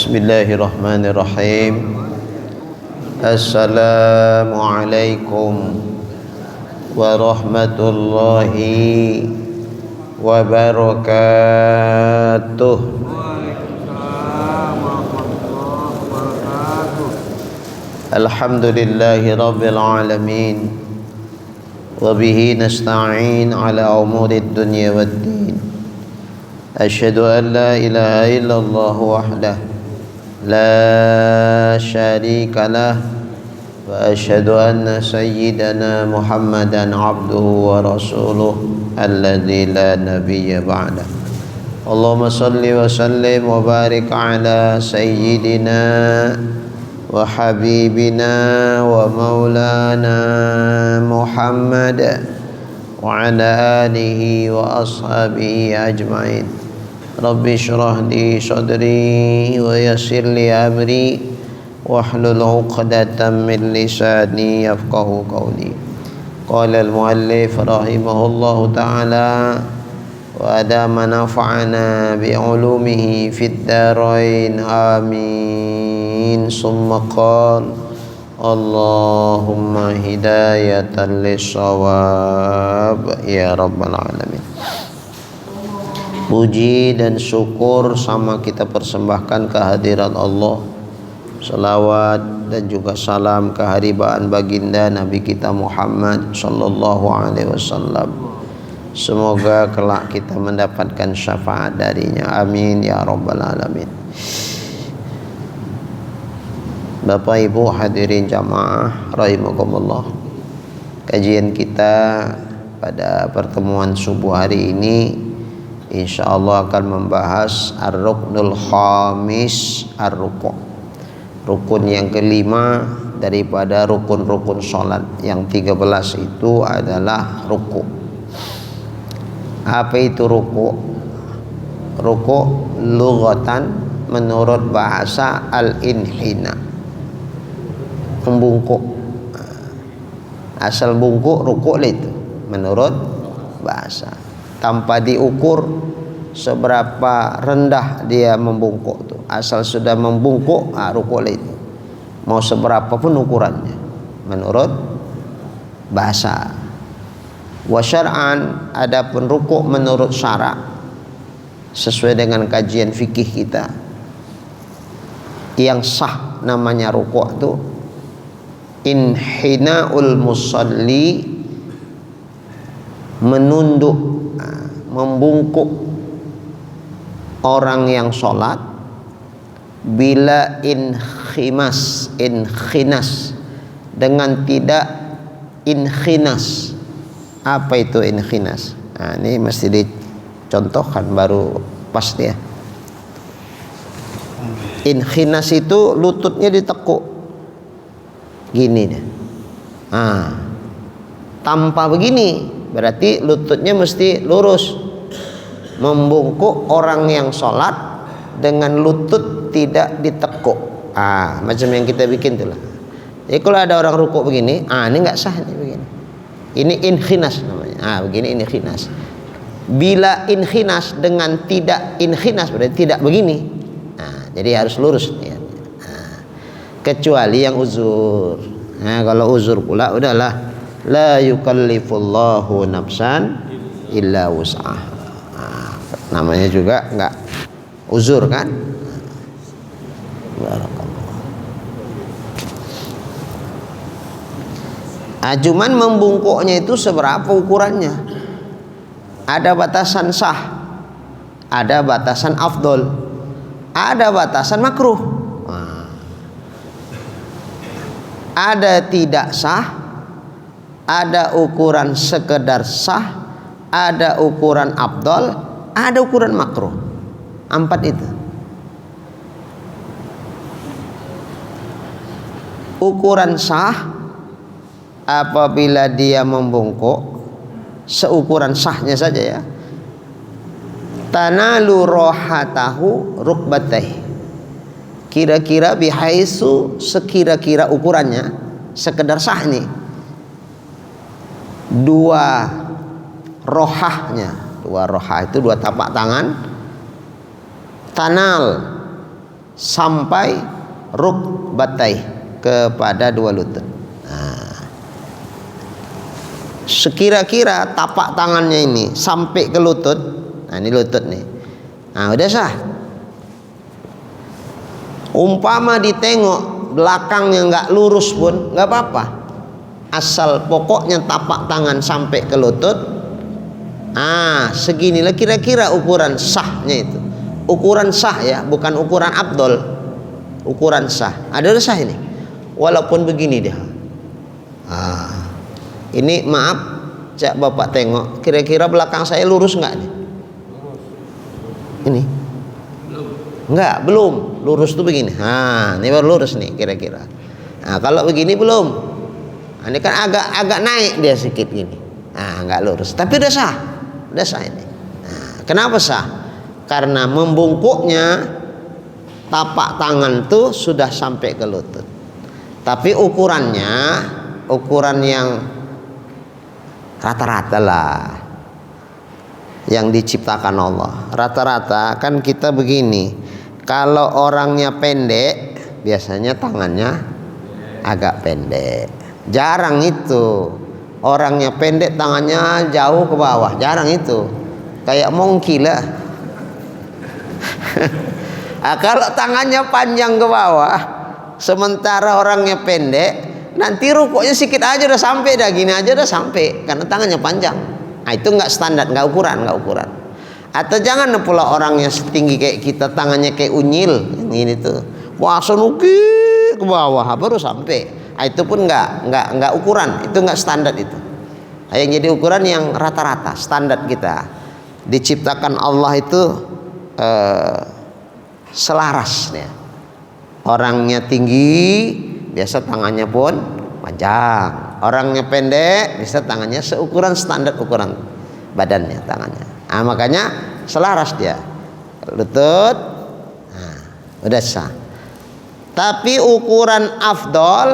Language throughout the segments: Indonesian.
Bismillahirrahmanirrahim. Assalamualaikum warahmatullahi wabarakatuh. Alhamdulillahi rabbil alamin. Wabihi nasta'in ala umurid dunya waddin. Asyhadu an la ilaha illallah wahdah la syarika lah wa asyhadu anna sayyidana Muhammadan abduhu wa rasuluh alladzi la nabiyya ba'dah. Allahumma salli wa sallim wa barik ala sayyidina wa habibina wa maulana Muhammad wa ala alihi wa ashabihi ajma'in. Rabbi syrah li sadri wa yassir li amri wahlul 'uqdatam min lisani yafqahu qawli. Qala al-muallif rahimahullahu ta'ala wa adama nafa'ana bi 'ulumihi fid darain amin. Summa qala Allahumma hidayatan lis-shawab ya rabbal alamin. Puji dan syukur sama kita persembahkan kehadirat Allah. Salawat dan juga salam keharibaan baginda Nabi kita Muhammad sallallahu alaihi wasallam. Semoga kelak kita mendapatkan syafaat darinya. Amin ya rabbal alamin. Bapak Ibu hadirin jamaah rahimakumullah. Kajian kita pada pertemuan subuh hari ini insyaallah akan membahas ar-ruknul khamis, ar-ruku'. Rukun yang kelima daripada rukun-rukun salat. Yang 13 itu adalah ruku'. Apa itu ruku'? Ruku' lughatan menurut bahasa al-inhina, membungkuk. Asal bungkuk ruku' itu menurut bahasa. Tanpa diukur seberapa rendah dia membungkuk tuh. Asal sudah membungkuk, ruku' itu. Mau seberapa pun ukurannya menurut bahasa. Wa syar'an, adapun ruku' menurut syara' sesuai dengan kajian fikih kita, yang sah namanya ruku' itu inhinaul musalli, menunduk, membungkuk orang yang sholat, bila inkhinas, dengan tidak inkhinas. Apa itu inkhinas? Nah, ini mesti dicontohkan baru pas dia. Inkhinas itu lututnya ditekuk gini deh. Tanpa begini berarti lututnya mesti lurus. Membungkuk orang yang sholat dengan lutut tidak ditekuk. Macam yang kita bikin itulah. Jadi kalau ada orang rukuk begini, ini nggak sah nih begini. Ini inkhinas namanya. Begini inkhinas. Bila inkhinas dengan tidak inkhinas berarti tidak begini. Jadi harus lurus. Kecuali yang uzur. Kalau uzur pula udahlah. La yukallifullahu nafsan illa wus'aha. Namanya juga enggak uzur kan? Cuman membungkuknya itu seberapa ukurannya? Ada batasan sah, ada batasan afdol, ada batasan makruh, ada tidak sah, ada ukuran sekedar sah, ada ukuran afdol, ada ukuran makruh. 4 itu. Ukuran sah apabila dia membungkuk seukuran sahnya saja ya. Tanalu rohatahu rukbatai. Kira-kira bihaisu, sekira-kira ukurannya, sekedar sah nih. 2 rohahnya, 2 rohah itu 2 tapak tangan. Tanal sampai rukbatai, kepada dua lutut. Nah, sekira-kira tapak tangannya ini sampai ke lutut. Nah, ini lutut nih. Nah, udah sah. Umpama ditengok belakangnya nggak lurus pun nggak apa-apa, asal pokoknya tapak tangan sampai ke lutut. Seginilah kira-kira ukuran sahnya itu. Ukuran sah ya, bukan ukuran abdol. Ukuran sah. Ada sah ini. Walaupun begini dia. Ini maaf, cak bapak tengok, kira-kira belakang saya lurus nggak nih? Ini? Enggak, belum. Lurus tuh begini. Ini baru lurus nih kira-kira. Nah, kalau begini belum. Ini kan agak naik dia sedikit gini. Enggak lurus. Tapi udah sah. Udah sah ini. Kenapa sah? Karena membungkuknya tapak tangan tuh sudah sampai ke lutut. Tapi ukurannya ukuran yang rata-rata lah, yang diciptakan Allah. Rata-rata kan kita begini. Kalau orangnya pendek, biasanya tangannya agak pendek. Jarang itu orangnya pendek tangannya jauh ke bawah. Jarang itu. Kayak mongki lah. Kalau tangannya panjang ke bawah, sementara orangnya pendek, nanti rukuknya sedikit aja udah sampai, dah gini aja udah sampai, karena tangannya panjang. Itu nggak standar, nggak ukuran. Atau jangan pula orangnya setinggi kayak kita, tangannya kayak unyil, ini tuh, puasa nukil ke bawah baru sampai. Itu pun nggak ukuran, itu nggak standar itu. Yang jadi ukuran yang rata-rata, standar kita. Diciptakan Allah itu selaras ya. Orangnya tinggi, biasa tangannya pun panjang. Orangnya pendek, biasa tangannya seukuran standar ukuran badannya tangannya. Makanya selaras dia. Lutut, udah sah. Tapi ukuran afdol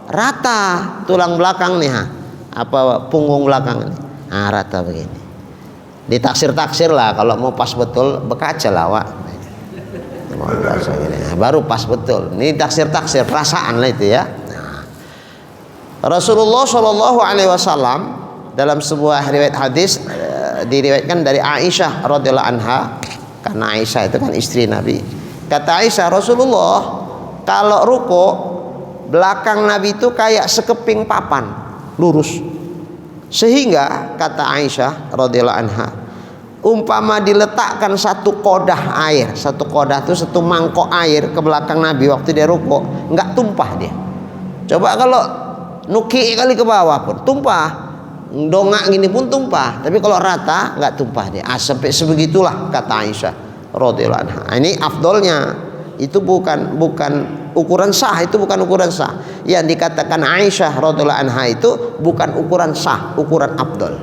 rata tulang belakang nih, punggung belakang nih. Rata begini. Ditaksir-taksir lah, kalau mau pas betul bekaca lah, Wak. Baru pas betul. Ini taksir-taksir perasaan lah itu ya. Rasulullah Shallallahu Alaihi Wasallam dalam sebuah riwayat hadis diriwayatkan dari Aisyah radhiyallahu anha, karena Aisyah itu kan istri Nabi. Kata Aisyah, Rasulullah kalau ruku belakang Nabi itu kayak sekeping papan lurus, sehingga kata Aisyah radhiyallahu anha, umpama diletakkan satu kodah air, satu kodah itu satu mangkok air ke belakang Nabi waktu dia ruku, nggak tumpah dia. Coba kalau nuki kali ke bawah pun tumpah, dongak gini pun tumpah, tapi kalau rata nggak tumpah dia. Sampai sebegitulah kata Aisyah radhiyallahu anha. Ini afdolnya, itu bukan ukuran sah, itu bukan ukuran sah. Yang dikatakan Aisyah radhiyallahu anha itu bukan ukuran sah, ukuran afdol.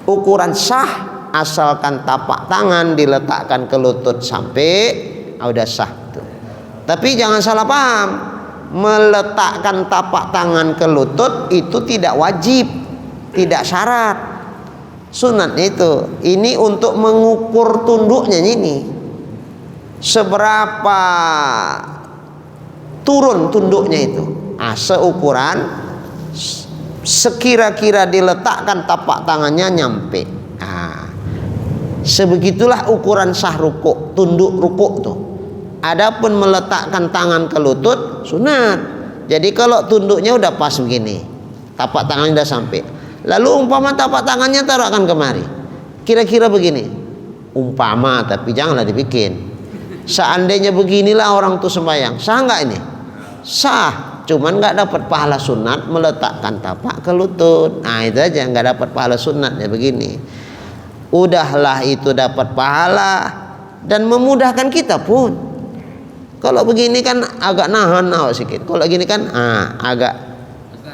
Ukuran sah asalkan tapak tangan diletakkan ke lutut sampai, udah sah tuh. Tapi jangan salah paham, meletakkan tapak tangan ke lutut itu tidak wajib, tidak syarat, sunat itu. Ini untuk mengukur tunduknya ini, seberapa turun tunduknya itu. Seukuran sekira-kira diletakkan tapak tangannya nyampe. Sebegitulah ukuran sah rukuk, tunduk rukuk tuh. Adapun meletakkan tangan ke lutut sunat. Jadi kalau tunduknya udah pas begini, tapak tangannya udah sampai. Lalu umpama tapak tangannya taruhkan kemari, kira-kira begini. Umpama, tapi janganlah dibikin. Seandainya beginilah orang tuh sembahyang, sah nggak ini? Sah, cuman nggak dapat pahala sunat meletakkan tapak ke lutut. Itu aja, nggak dapat pahala sunatnya begini. Udahlah itu dapat pahala dan memudahkan kita pun. Kalau begini kan agak nahan sedikit. Kalau gini kan agak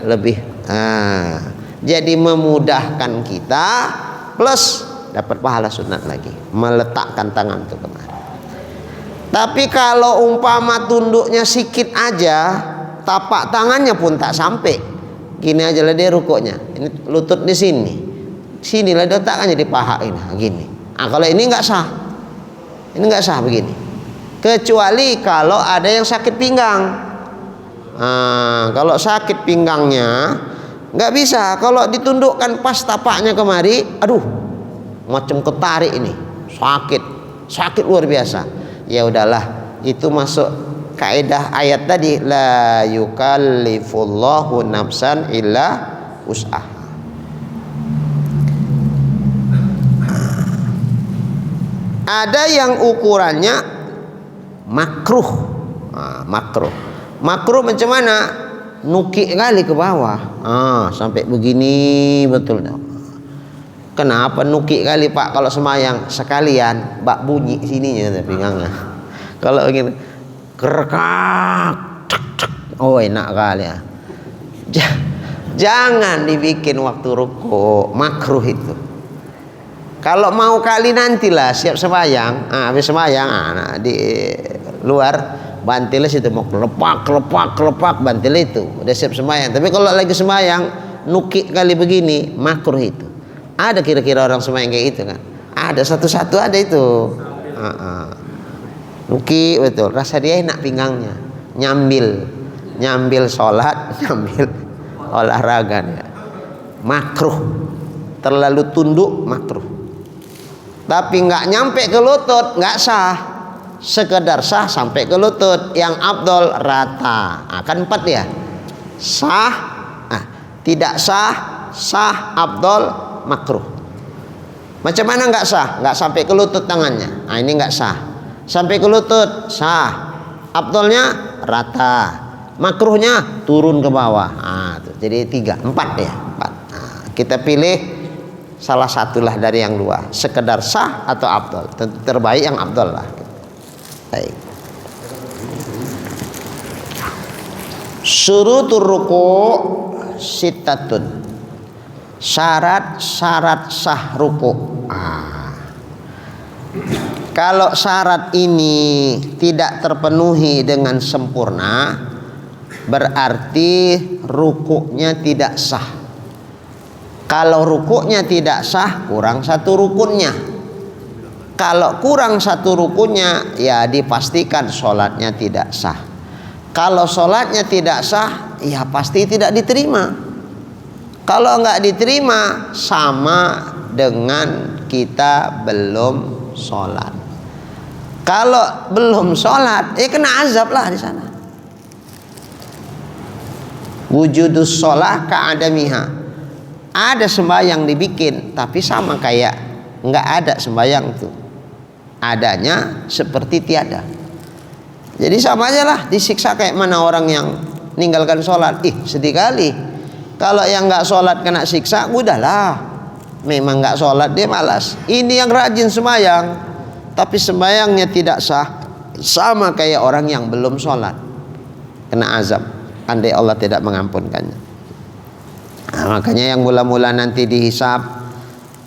lebih. Jadi memudahkan kita plus dapat pahala sunat lagi, meletakkan tangan itu kemari. Tapi kalau umpama tunduknya sikit aja, tapak tangannya pun tak sampai. Gini aja lah dia rukuknya. Ini lutut di sini. Sinilah letakkannya di paha ini, gini. Kalau ini nggak sah, ini nggak sah begini. kecuali kalau ada yang sakit pinggang. Kalau sakit pinggangnya nggak bisa, kalau ditundukkan pas tapaknya kemari, aduh macam ketarik ini, sakit luar biasa. Ya udahlah, itu masuk kaidah ayat tadi, la yukallifullahu nafsan illa wus'aha. Ada yang ukurannya makruh. Makruh macam mana? Nukik kali ke bawah, sampai begini betul. Kenapa nukik kali Pak? Kalau semayang sekalian bak bunyi sininya pinggangnya. Kalau begini kerekak, oh enak kali ya. Jangan dibikin waktu ruku, makruh itu. Kalau mau kali nantilah siap sembahyang, habis sembahyang, di luar bantilnya situ mau kelepak bantil itu udah siap sembahyang. Tapi kalau lagi sembahyang nukik kali begini, makruh itu. Ada kira-kira orang sembahyang kayak gitu kan? Ada satu-satu ada itu. Nukik betul, rasa dia enak pinggangnya, nyambil sholat, nyambil olahraga ya. Makruh, terlalu tunduk makruh. Tapi nggak nyampe ke lutut nggak sah, sekedar sah sampai ke lutut. Yang afdol rata, kan 4 ya, sah, tidak sah, sah, afdol, makruh. Macam mana nggak sah? Nggak sampai ke lutut tangannya, ini nggak sah. Sampai ke lutut sah, afdolnya rata, makruhnya turun ke bawah. Jadi 3, 4 ya, 4. Kita pilih salah satulah dari yang 2, sekedar sah atau afdol. Terbaik yang afdol lah. Baik. Syurutur ruku sittatun. Syarat-syarat sah ruku. Kalau syarat ini tidak terpenuhi dengan sempurna, berarti rukuknya tidak sah. Kalau rukuknya tidak sah, kurang satu rukunnya. Kalau kurang satu rukunnya, ya dipastikan sholatnya tidak sah. Kalau sholatnya tidak sah, ya pasti tidak diterima. Kalau nggak diterima, sama dengan kita belum sholat. Kalau belum sholat, kena azab lah di sana. Wujudus sholah ka'adamiha. Ada sembahyang dibikin, tapi sama kayak nggak ada sembahyang itu. Adanya seperti tiada. Jadi sama aja lah, disiksa kayak mana orang yang meninggalkan sholat. Sedih kali. Kalau yang nggak sholat kena siksa, udahlah. Memang nggak sholat dia malas. Ini yang rajin sembahyang, tapi sembahyangnya tidak sah, sama kayak orang yang belum sholat, kena azab. Andai Allah tidak mengampunkannya. Makanya yang mula-mula nanti dihisab,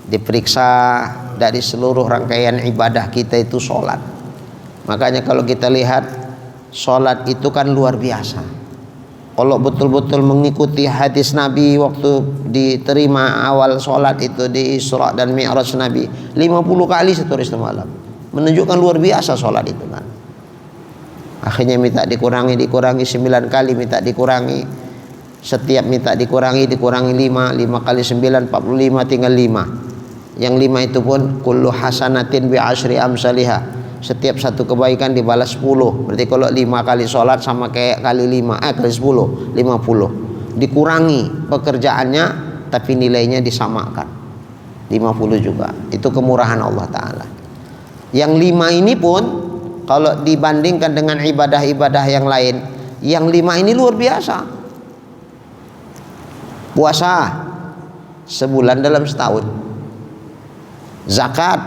diperiksa dari seluruh rangkaian ibadah kita itu sholat. Makanya kalau kita lihat sholat itu kan luar biasa. Kalau betul-betul mengikuti hadis Nabi waktu diterima awal sholat itu di Isra dan Mi'raj Nabi, 50 kali satu malam, menunjukkan luar biasa sholat itu kan. Akhirnya minta dikurangi 9 kali, minta dikurangi. Setiap minta dikurangi 5 kali 9 45, tinggal 5. Yang 5 itu pun kullu hasanatin bi asyri amsalihha. Setiap satu kebaikan dibalas 10. Berarti kalau 5 kali sholat sama kayak kali 5, kali 10, 50. Dikurangi pekerjaannya tapi nilainya disamakan 50 juga. Itu kemurahan Allah Ta'ala. Yang 5 ini pun kalau dibandingkan dengan ibadah-ibadah yang lain, yang 5 ini luar biasa. Puasa sebulan dalam setahun, zakat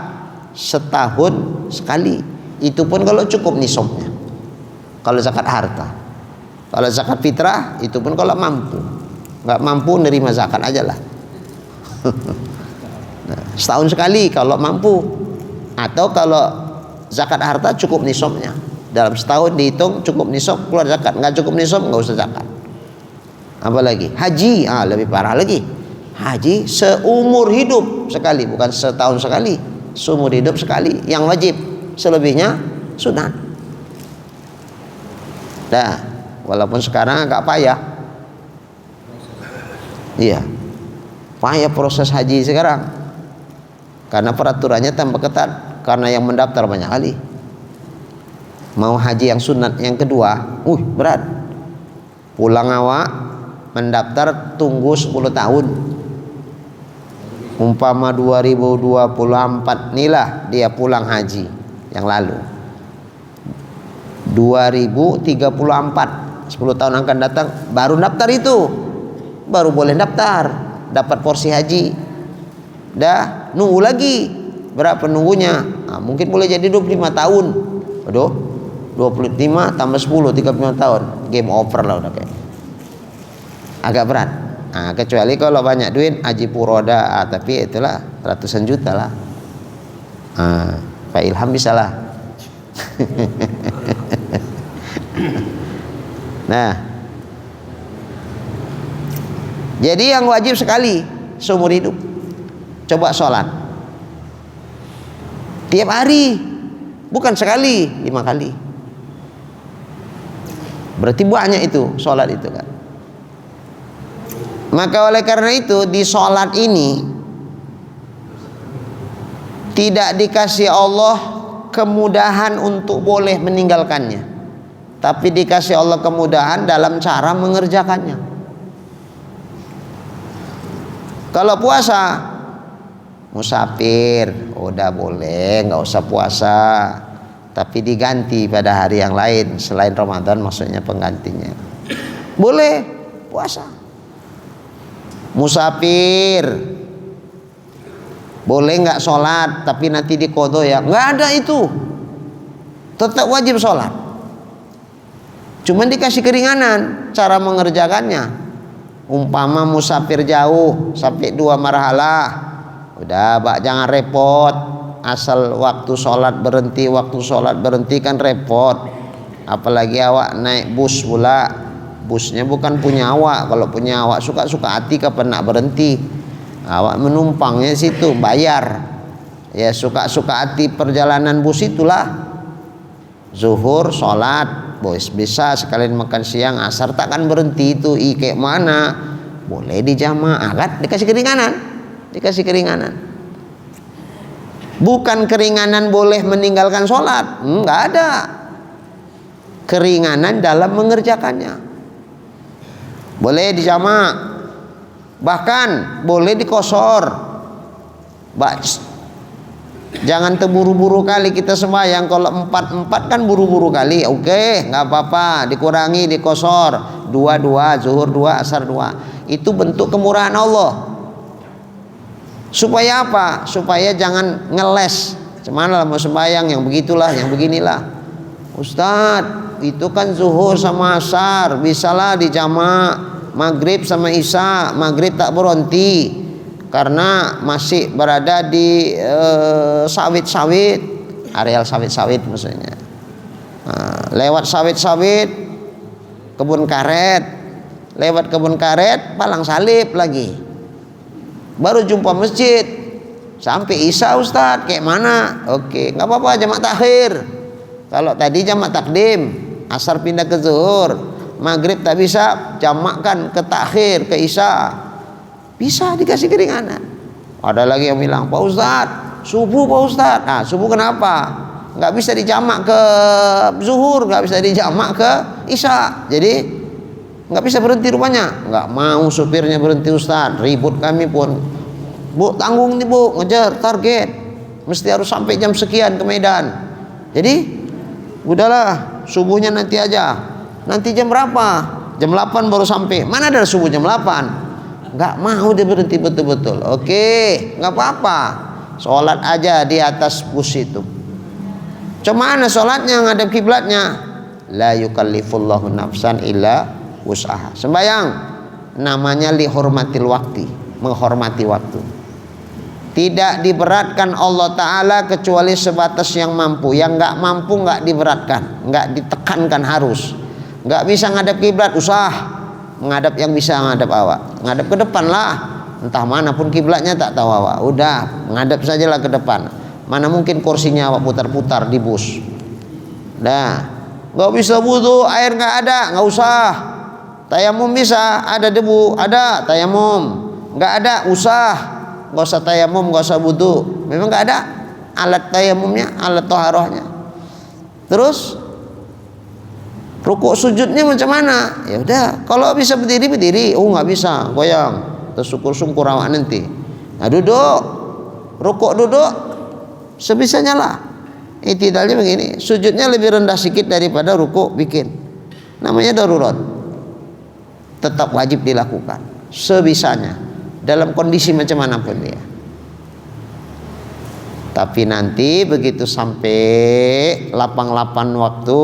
setahun sekali, itu pun kalau cukup nisabnya. Kalau zakat harta, kalau zakat fitrah itu pun kalau mampu. Nggak mampu nerima zakat aja lah. Setahun sekali kalau mampu, atau kalau zakat harta cukup nisabnya, dalam setahun dihitung cukup nisab keluar zakat. Nggak cukup nisab nggak usah zakat. Apalagi haji, lebih parah lagi. Haji seumur hidup sekali, bukan setahun sekali, seumur hidup sekali yang wajib. Selebihnya sunat. Dah, walaupun sekarang agak payah. Iya, payah proses haji sekarang karena peraturannya tambah ketat, karena yang mendaftar banyak kali. Mau haji yang sunat yang kedua, berat. Pulang awak mendaftar tunggu 10 tahun. Umpama 2024 inilah dia pulang haji yang lalu. 2034, 10 tahun akan datang baru daftar itu. Baru boleh daftar, dapat porsi haji. Dah nunggu lagi. Berapa nunggunya? Mungkin boleh jadi 25 tahun. Aduh, 25 tambah 10 35 tahun. Game over lah udah kayak. Agak berat. Kecuali kalau banyak duit haji puroda, tapi itulah ratusan juta lah. Pak Ilham bisa lah. Nah, jadi yang wajib sekali seumur hidup, coba sholat tiap hari, bukan sekali, 5 kali. Berarti banyak itu sholat itu kan. Maka oleh karena itu di sholat ini tidak dikasih Allah kemudahan untuk boleh meninggalkannya, tapi dikasih Allah kemudahan dalam cara mengerjakannya. Kalau puasa musafir udah boleh, nggak usah puasa, tapi diganti pada hari yang lain selain Ramadan, maksudnya penggantinya boleh puasa. Musafir boleh nggak sholat tapi nanti diqodho ya, nggak ada itu, tetap wajib sholat, cuman dikasih keringanan cara mengerjakannya. Umpama musafir jauh sampai 2 marhalah, udah Pak jangan repot, asal waktu sholat berhenti kan repot. Apalagi awak naik bus pula, busnya bukan punya awak. Kalau punya awak suka-suka hati kapan nak berhenti, awak menumpangnya situ bayar ya, suka-suka hati perjalanan bus itulah. Zuhur sholat bisa sekalian makan siang, asar takkan berhenti itu. Kayak mana boleh dijamaah kan, dikasih keringanan. Bukan keringanan boleh meninggalkan sholat, nggak ada keringanan dalam mengerjakannya. Boleh dijamak, bahkan boleh dikosor. Jangan terburu-buru kali kita sembahyang. Kalau 4 kan buru-buru kali, oke, nggak apa-apa, dikurangi, dikosor 2 zuhur 2 asar 2. Itu bentuk kemurahan Allah. Supaya apa? Supaya jangan ngeles. Cuman lah mau sembahyang yang begitulah, yang beginilah. Ustadz, itu kan zuhur sama asar, bisalah dijamak. Maghrib sama isya, maghrib tak berhenti karena masih berada di sawit-sawit, areal sawit-sawit maksudnya. Lewat sawit-sawit, kebun karet, lewat kebun karet, palang salib lagi, baru jumpa masjid. Sampai isya Ustadz, kayak mana? Oke, nggak apa-apa, jamak takhir. Kalau tadi jamak takdim, asar pindah ke zuhur, maghrib tak bisa, jamakkan ke takhir, ke isya, bisa dikasih keringanan. Ada lagi yang bilang, Pak Ustadz, subuh Pak Ustadz. Subuh kenapa? Nggak bisa dijamak ke zuhur, nggak bisa dijamak ke isya, jadi nggak bisa berhenti rupanya. Nggak mau supirnya berhenti Ustadz, ribut kami pun. Bu, tanggung nih Bu, ngejar target, mesti harus sampai jam sekian ke Medan. Jadi udahlah, subuhnya nanti aja. Nanti jam berapa? Jam 8 baru sampai. Mana ada subuh jam 8? Nggak mau dia berhenti betul-betul. Oke, nggak apa-apa, sholat aja di atas bus itu. Cuma mana sholatnya ngadep kiblatnya? La yukallifullahu nafsan illa wus'aha. Sembayang namanya lihormatil waktu, menghormati waktu. Tidak diberatkan Allah Ta'ala kecuali sebatas yang mampu. Yang nggak mampu nggak diberatkan, nggak ditekankan harus. Nggak bisa ngadap kiblat, usah menghadap yang bisa ngadap awak. Ngadap ke depan lah, entah mana pun kiblatnya tak tahu awak. Udah menghadap sajalah ke depan. Mana mungkin kursinya awak putar-putar di bus. Dah Nggak bisa wudu, air nggak ada, nggak usah. Tayamum bisa, ada debu, ada tayamum. Nggak ada, usah. Nggak usah tayamum, nggak usah wudu. Memang nggak ada alat tayamumnya, alat toharohnya. Terus rukuk sujudnya macam mana? Ya udah, kalau bisa berdiri berdiri. Oh nggak bisa, goyang. Tersungkur-sungkur awak nanti. Nah duduk, rukuk duduk, sebisanya lah. Itidalnya begini, sujudnya lebih rendah sedikit daripada rukuk bikin. Namanya darurat. Tetap wajib dilakukan sebisanya dalam kondisi macam manapun dia. Tapi nanti begitu sampai lapang-lapang waktu,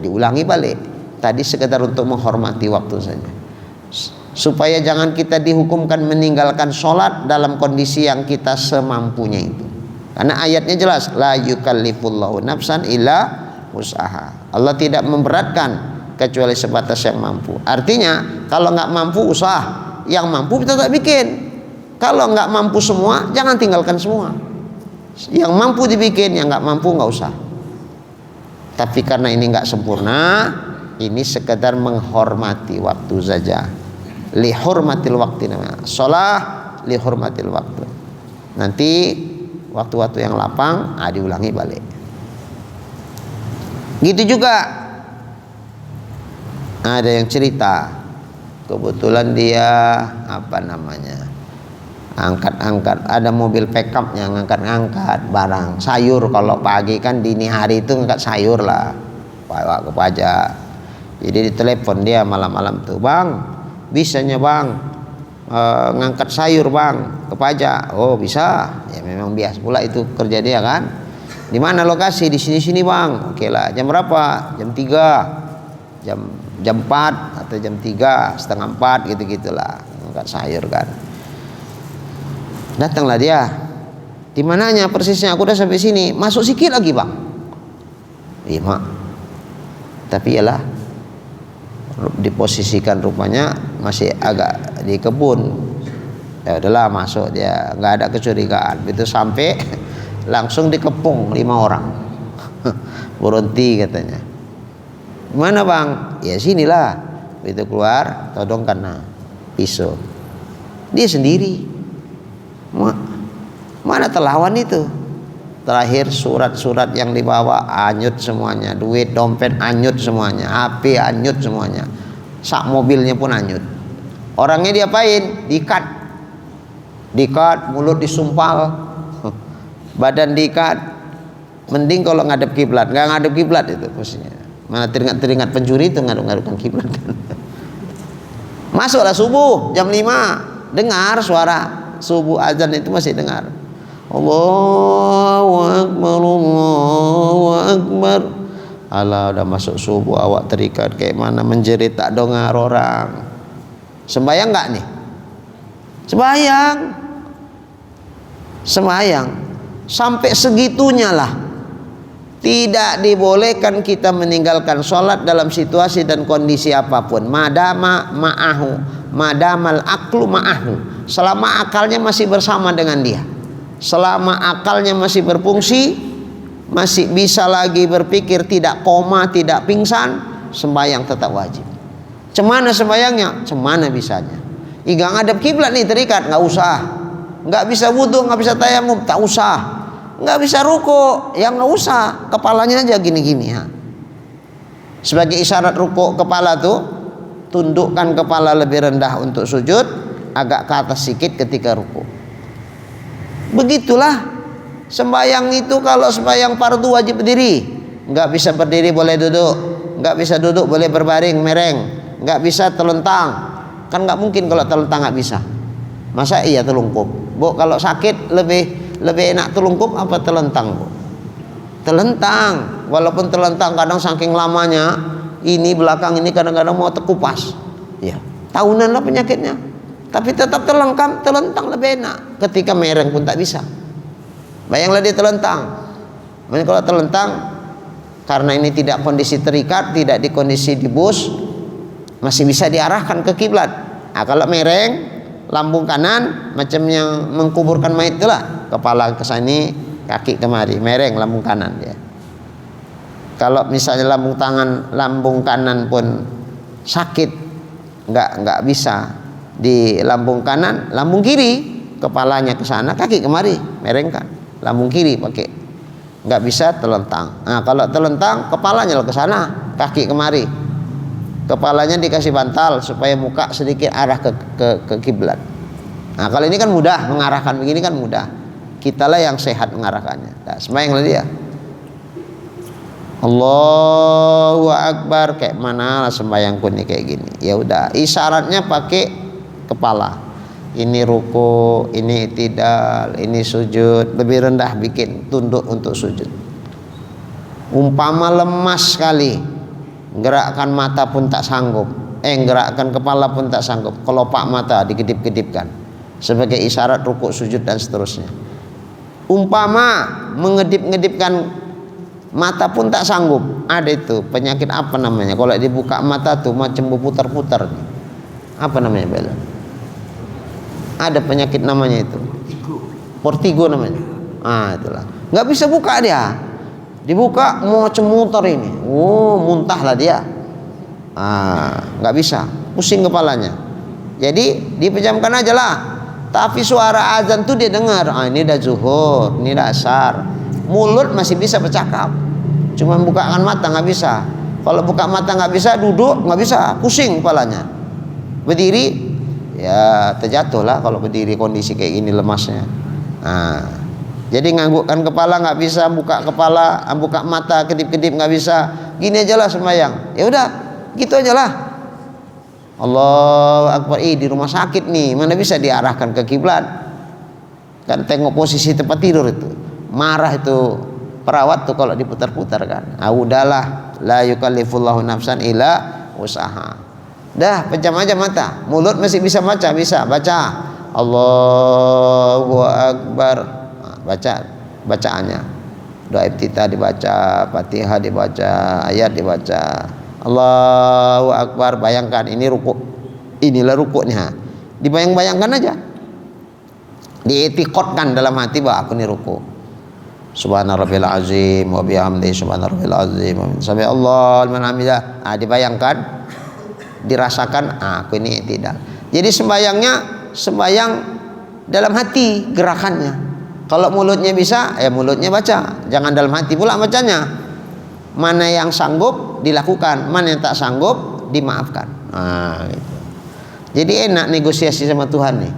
diulangi balik. Tadi sekedar untuk menghormati waktu saja, supaya jangan kita dihukumkan meninggalkan sholat dalam kondisi yang kita semampunya itu. Karena ayatnya jelas, la yukallifullahu nafsan illa wus'aha. Allah tidak memberatkan kecuali sebatas yang mampu. Artinya kalau nggak mampu usah, yang mampu kita tak bikin. Kalau nggak mampu semua, jangan tinggalkan semua. Yang mampu dibikin, yang nggak mampu nggak usah. Tapi karena ini nggak sempurna, ini sekedar menghormati waktu saja. Lihurmatil waktu namanya. Sholah lihurmatil waktu. Nanti waktu-waktu yang lapang, diulangi balik. Gitu juga. Ada yang cerita, kebetulan dia angkat-angkat, ada mobil pickup yang ngangkat-ngangkat barang sayur. Kalau pagi kan dini hari itu ngangkat sayur lah, bawa ke pajak. Jadi ditelepon dia malam-malam tuh, bang, bisanya bang ngangkat sayur bang ke pajak. Oh bisa, ya memang biasa pula itu kerja dia kan. Di mana lokasi? Di sini bang. Oke lah, jam berapa? Jam 3, jam 4 atau jam 3, setengah 4 gitu-gitulah, ngangkat sayur kan. Datanglah dia. Di mananya persisnya? Aku udah sampai sini. Masuk sikit lagi bang. Iya mak. Tapi ialah diposisikan rupanya masih agak di kebun. Ya udahlah masuk dia, nggak ada kecurigaan. Begitu sampai langsung dikepung 5 orang. Berhenti katanya. Mana bang? Ya sinilah. Begitu keluar, todong kena pisau. Dia sendiri. Mana terlawan itu? Terakhir surat-surat yang dibawa anyut semuanya, duit dompet anyut semuanya, HP anyut semuanya, sak mobilnya pun anyut. Orangnya diapain? Diikat, mulut disumpal, badan diikat. Mending kalau ngadep kiblat, nggak ngadep kiblat itu posisinya. Mana teringat pencuri itu ngadep-ngadepkan kiblat kan. Masuklah subuh jam 5, dengar suara subuh azan itu masih dengar. Allahu Akbar, Allahu Akbar. Alah udah masuk subuh awak terikat kayak mana, menjerit tak dengar orang. Sembayang nggak nih? Sembayang sampai segitunya lah. Tidak dibolehkan kita meninggalkan sholat dalam situasi dan kondisi apapun. Madamal aklu ma'ahu. Selama akalnya masih bersama dengan dia, selama akalnya masih berfungsi, masih bisa lagi berpikir, tidak koma, tidak pingsan, sembahyang tetap wajib. Cemana sembahyangnya? Cemana bisanya. Iga ngadep kiblat nih terikat, nggak usah. Nggak bisa wudu, nggak bisa tayamum, tak usah. Nggak bisa ruku, ya nggak usah. Kepalanya aja gini-gini ya. Sebagai isyarat ruku kepala tuh, tundukkan kepala lebih rendah untuk sujud, agak ke atas sedikit ketika ruku. Begitulah sembahyang itu. Kalau sembahyang fardu wajib berdiri, nggak bisa berdiri boleh duduk, nggak bisa duduk boleh berbaring mereng, nggak bisa telentang. Kan nggak mungkin kalau telentang nggak bisa. Masa iya telungkup? Bu, kalau sakit lebih enak telungkup apa telentang, Bu? Telentang. Walaupun telentang kadang saking lamanya, ini belakang ini kadang-kadang mau terkupas. Ya, tahunan lah penyakitnya. Tapi tetap telentang lebih enak. Ketika mereng pun tak bisa. Bayanglah dia telentang. Makanya kalau telentang, karena ini tidak kondisi terikat, tidak di kondisi dibus, masih bisa diarahkan ke kiblat. Nah, kalau mereng, lambung kanan macam yang mengkuburkan mayat itulah, kepala ke sini, kaki kemari, mereng lambung kanan dia. Kalau misalnya lambung kanan pun sakit, nggak bisa di lambung kanan, lambung kiri, kepalanya ke sana, kaki kemari, merengkan. Lambung kiri pakai, nggak bisa telentang. Nah kalau telentang, kepalanya ke sana, kaki kemari, kepalanya dikasih bantal supaya muka sedikit arah ke kiblat. Nah kalau ini kan mudah mengarahkan, begini kan mudah. Kitalah yang sehat mengarahkannya. Nah, sembahyang dia. Allahu Akbar, kayak mana lah sembahyangku nih kayak gini. Ya udah, isyaratnya pakai kepala. Ini ruku, ini i'tidal, ini sujud. Lebih rendah bikin tunduk untuk sujud. Umpama lemas sekali, gerakkan mata pun tak sanggup. Gerakkan kepala pun tak sanggup. Kelopak mata dikedip-kedipkan sebagai isyarat ruku, sujud dan seterusnya. Umpama mengedip-ngedipkan mata pun tak sanggup, ada itu penyakit apa namanya? Kalau dibuka mata tuh macam berputar-putar. Apa namanya Bella? Ada penyakit namanya itu. Vertigo namanya. Ah itulah. Nggak bisa buka dia. Dibuka macam muter ini. Oh muntah lah dia. Nggak bisa. Pusing kepalanya. Jadi dipejamkan aja lah. Tapi suara azan tuh dia dengar. Ini dah zuhur, ini dah asar. Mulut masih bisa bercakap, cuman bukaan mata nggak bisa. Kalau buka mata nggak bisa, duduk nggak bisa, pusing kepalanya. Berdiri ya terjatuh lah kalau berdiri kondisi kayak gini lemasnya. Jadi nganggukkan kepala nggak bisa, buka kepala, buka mata kedip-kedip nggak bisa. Gini aja lah sembahyang. Ya udah, gitu aja lah. Allahu Akbar. Di rumah sakit nih, mana bisa diarahkan ke kiblat? Kan tengok posisi tempat tidur itu. Marah itu perawat tuh kalau diputar-putar kan. Udahlah, la yukallifullahu nafsan illa usaha. Dah pejam aja mata. Mulut masih bisa baca, baca Allahu Akbar. Bacaannya. Doa iftitah dibaca, Fatihah dibaca, ayat dibaca. Allahu Akbar. Bayangkan ini ruku. Inilah rukuknya. Dibayang-bayangkan aja. Diitikotkan dalam hati bahwa aku ini ruku. Subhana rabbil azim wa bihamdi subhana rabbil azim. Sampai Allah liman hamidah. Dibayangkan, dirasakan, aku ini tidak. Jadi sembayangnya sembayang dalam hati gerakannya. Kalau mulutnya bisa, ya mulutnya baca. Jangan dalam hati pula bacanya. Mana yang sanggup dilakukan, mana yang tak sanggup dimaafkan. Gitu. Jadi enak negosiasi sama Tuhan nih.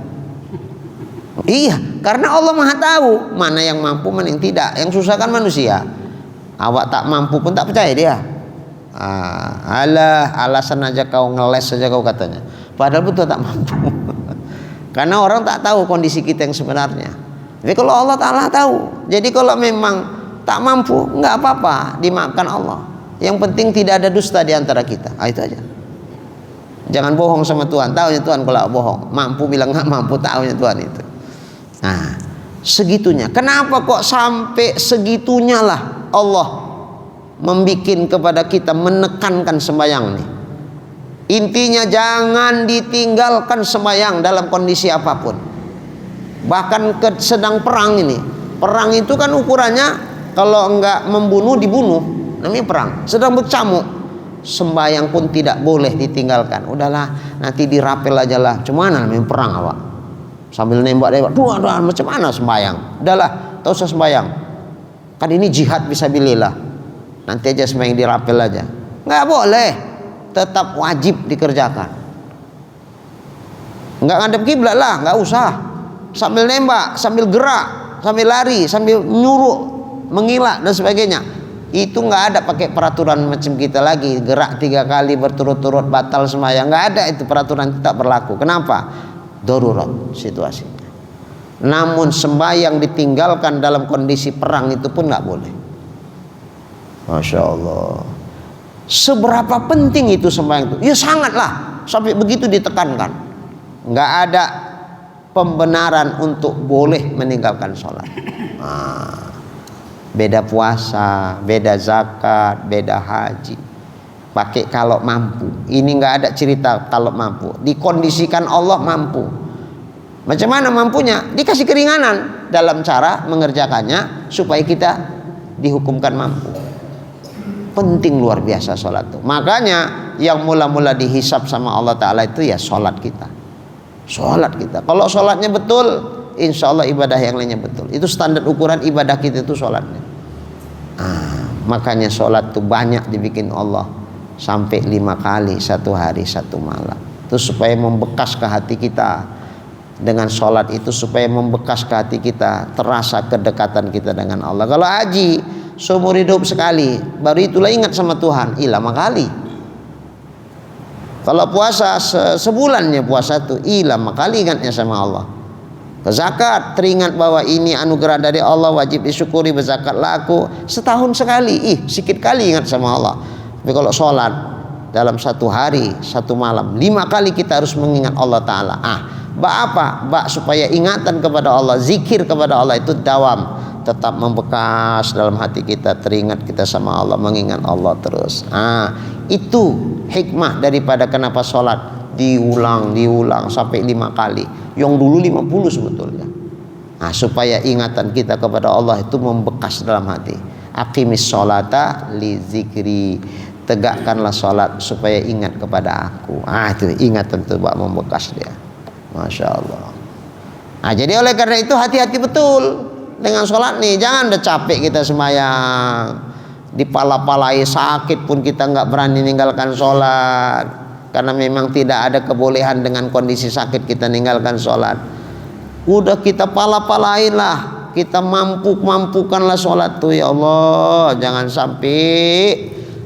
Iya, karena Allah Maha tahu mana yang mampu, mana yang tidak. Yang susah kan manusia. Awak tak mampu pun tak percaya dia. Alasan aja kau, ngeles saja kau katanya. Padahal betul tak mampu. Karena orang tak tahu kondisi kita yang sebenarnya. Tapi kalau Allah Ta'ala tahu. Jadi kalau memang tak mampu, nggak apa-apa, dimaafkan Allah. Yang penting tidak ada dusta di antara kita. Itu aja. Jangan bohong sama Tuhan. Tahunya Tuhan kalau bohong. Mampu bilang nggak mampu, tahunya Tuhan itu. Segitunya. Kenapa kok sampai segitunya lah Allah membikin kepada kita menekankan sembahyang nih. Intinya jangan ditinggalkan sembahyang dalam kondisi apapun. Bahkan sedang perang ini. Perang itu kan ukurannya kalau enggak membunuh dibunuh. Namanya perang. Sedang bercamuk. Sembahyang pun tidak boleh ditinggalkan. Udahlah, nanti dirapel aja lah. Cuman namanya perang awak. Sambil nembak-nembak, dua macam mana sembahyang? Udahlah, tak usah sembahyang. Kan ini jihad fisabilillah. Nanti aja sembahyang dirapel aja. Nggak boleh, tetap wajib dikerjakan. Nggak ngadep kiblat lah, nggak usah. Sambil nembak, sambil gerak, sambil lari, sambil nyuruh, menghilak dan sebagainya. Itu nggak ada pakai peraturan macam kita lagi. Gerak 3 kali berturut-turut batal sembahyang. Nggak ada itu peraturan, tidak berlaku. Kenapa? Darurat situasinya. Namun sembahyang ditinggalkan dalam kondisi perang itu pun nggak boleh. Masya Allah. Seberapa penting itu sembahyang itu? Ya sangatlah, sampai begitu ditekankan. Nggak ada pembenaran untuk boleh meninggalkan sholat. Beda puasa, beda zakat, beda haji. Pakai kalau mampu. Ini nggak ada cerita kalau mampu. Dikondisikan Allah mampu. Macam mana mampunya? Dikasih keringanan dalam cara mengerjakannya supaya kita dihukumkan mampu. Penting luar biasa sholat tuh. Makanya yang mula-mula dihisap sama Allah Ta'ala itu ya sholat kita. Sholat kita. Kalau sholatnya betul, insya Allah ibadah yang lainnya betul. Itu standar ukuran ibadah kita itu sholatnya. Makanya sholat tuh banyak dibikin Allah. Sampai 5 kali satu hari satu malam. Itu supaya membekas ke hati kita. Dengan sholat itu supaya membekas ke hati kita. Terasa kedekatan kita dengan Allah. Kalau haji seumur hidup sekali, baru itulah ingat sama Tuhan. 5 kali. Kalau puasa sebulannya puasa tuh 5 kali ingatnya sama Allah. Zakat teringat bahwa ini anugerah dari Allah, wajib disyukuri, berzakatlah aku. Setahun sekali, sikit kali ingat sama Allah. Tapi kalau sholat dalam satu hari satu malam 5 kali kita harus mengingat Allah Ta'ala. Bak supaya ingatan kepada Allah, zikir kepada Allah itu dawam, tetap membekas dalam hati kita, teringat kita sama Allah, mengingat Allah terus. Itu hikmah daripada kenapa sholat diulang sampai 5 kali. Yang dulu 50 sebetulnya. Supaya ingatan kita kepada Allah itu membekas dalam hati. Aqimis sholata li zikri, tegakkanlah sholat supaya ingat kepada aku. Itu ingatan itu bak membekas dia. Masya Allah. Jadi oleh karena itu hati-hati betul dengan sholat nih. Jangan udah capek kita sembahyang, dipala-palai sakit pun kita nggak berani meninggalkan sholat. Karena memang tidak ada kebolehan dengan kondisi sakit kita meninggalkan sholat. Udah kita pala-palain lah, kita mampukanlah sholat tuh. Ya Allah, jangan sampai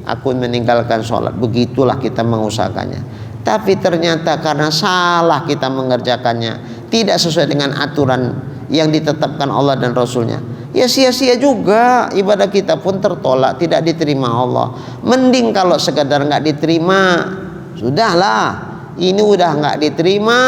aku meninggalkan sholat. Begitulah kita mengusahakannya. Tapi ternyata karena salah kita mengerjakannya, tidak sesuai dengan aturan yang ditetapkan Allah dan Rasulnya, ya sia-sia juga ibadah kita pun tertolak, tidak diterima Allah. Mending kalau sekadar nggak diterima, sudahlah, ini udah nggak diterima,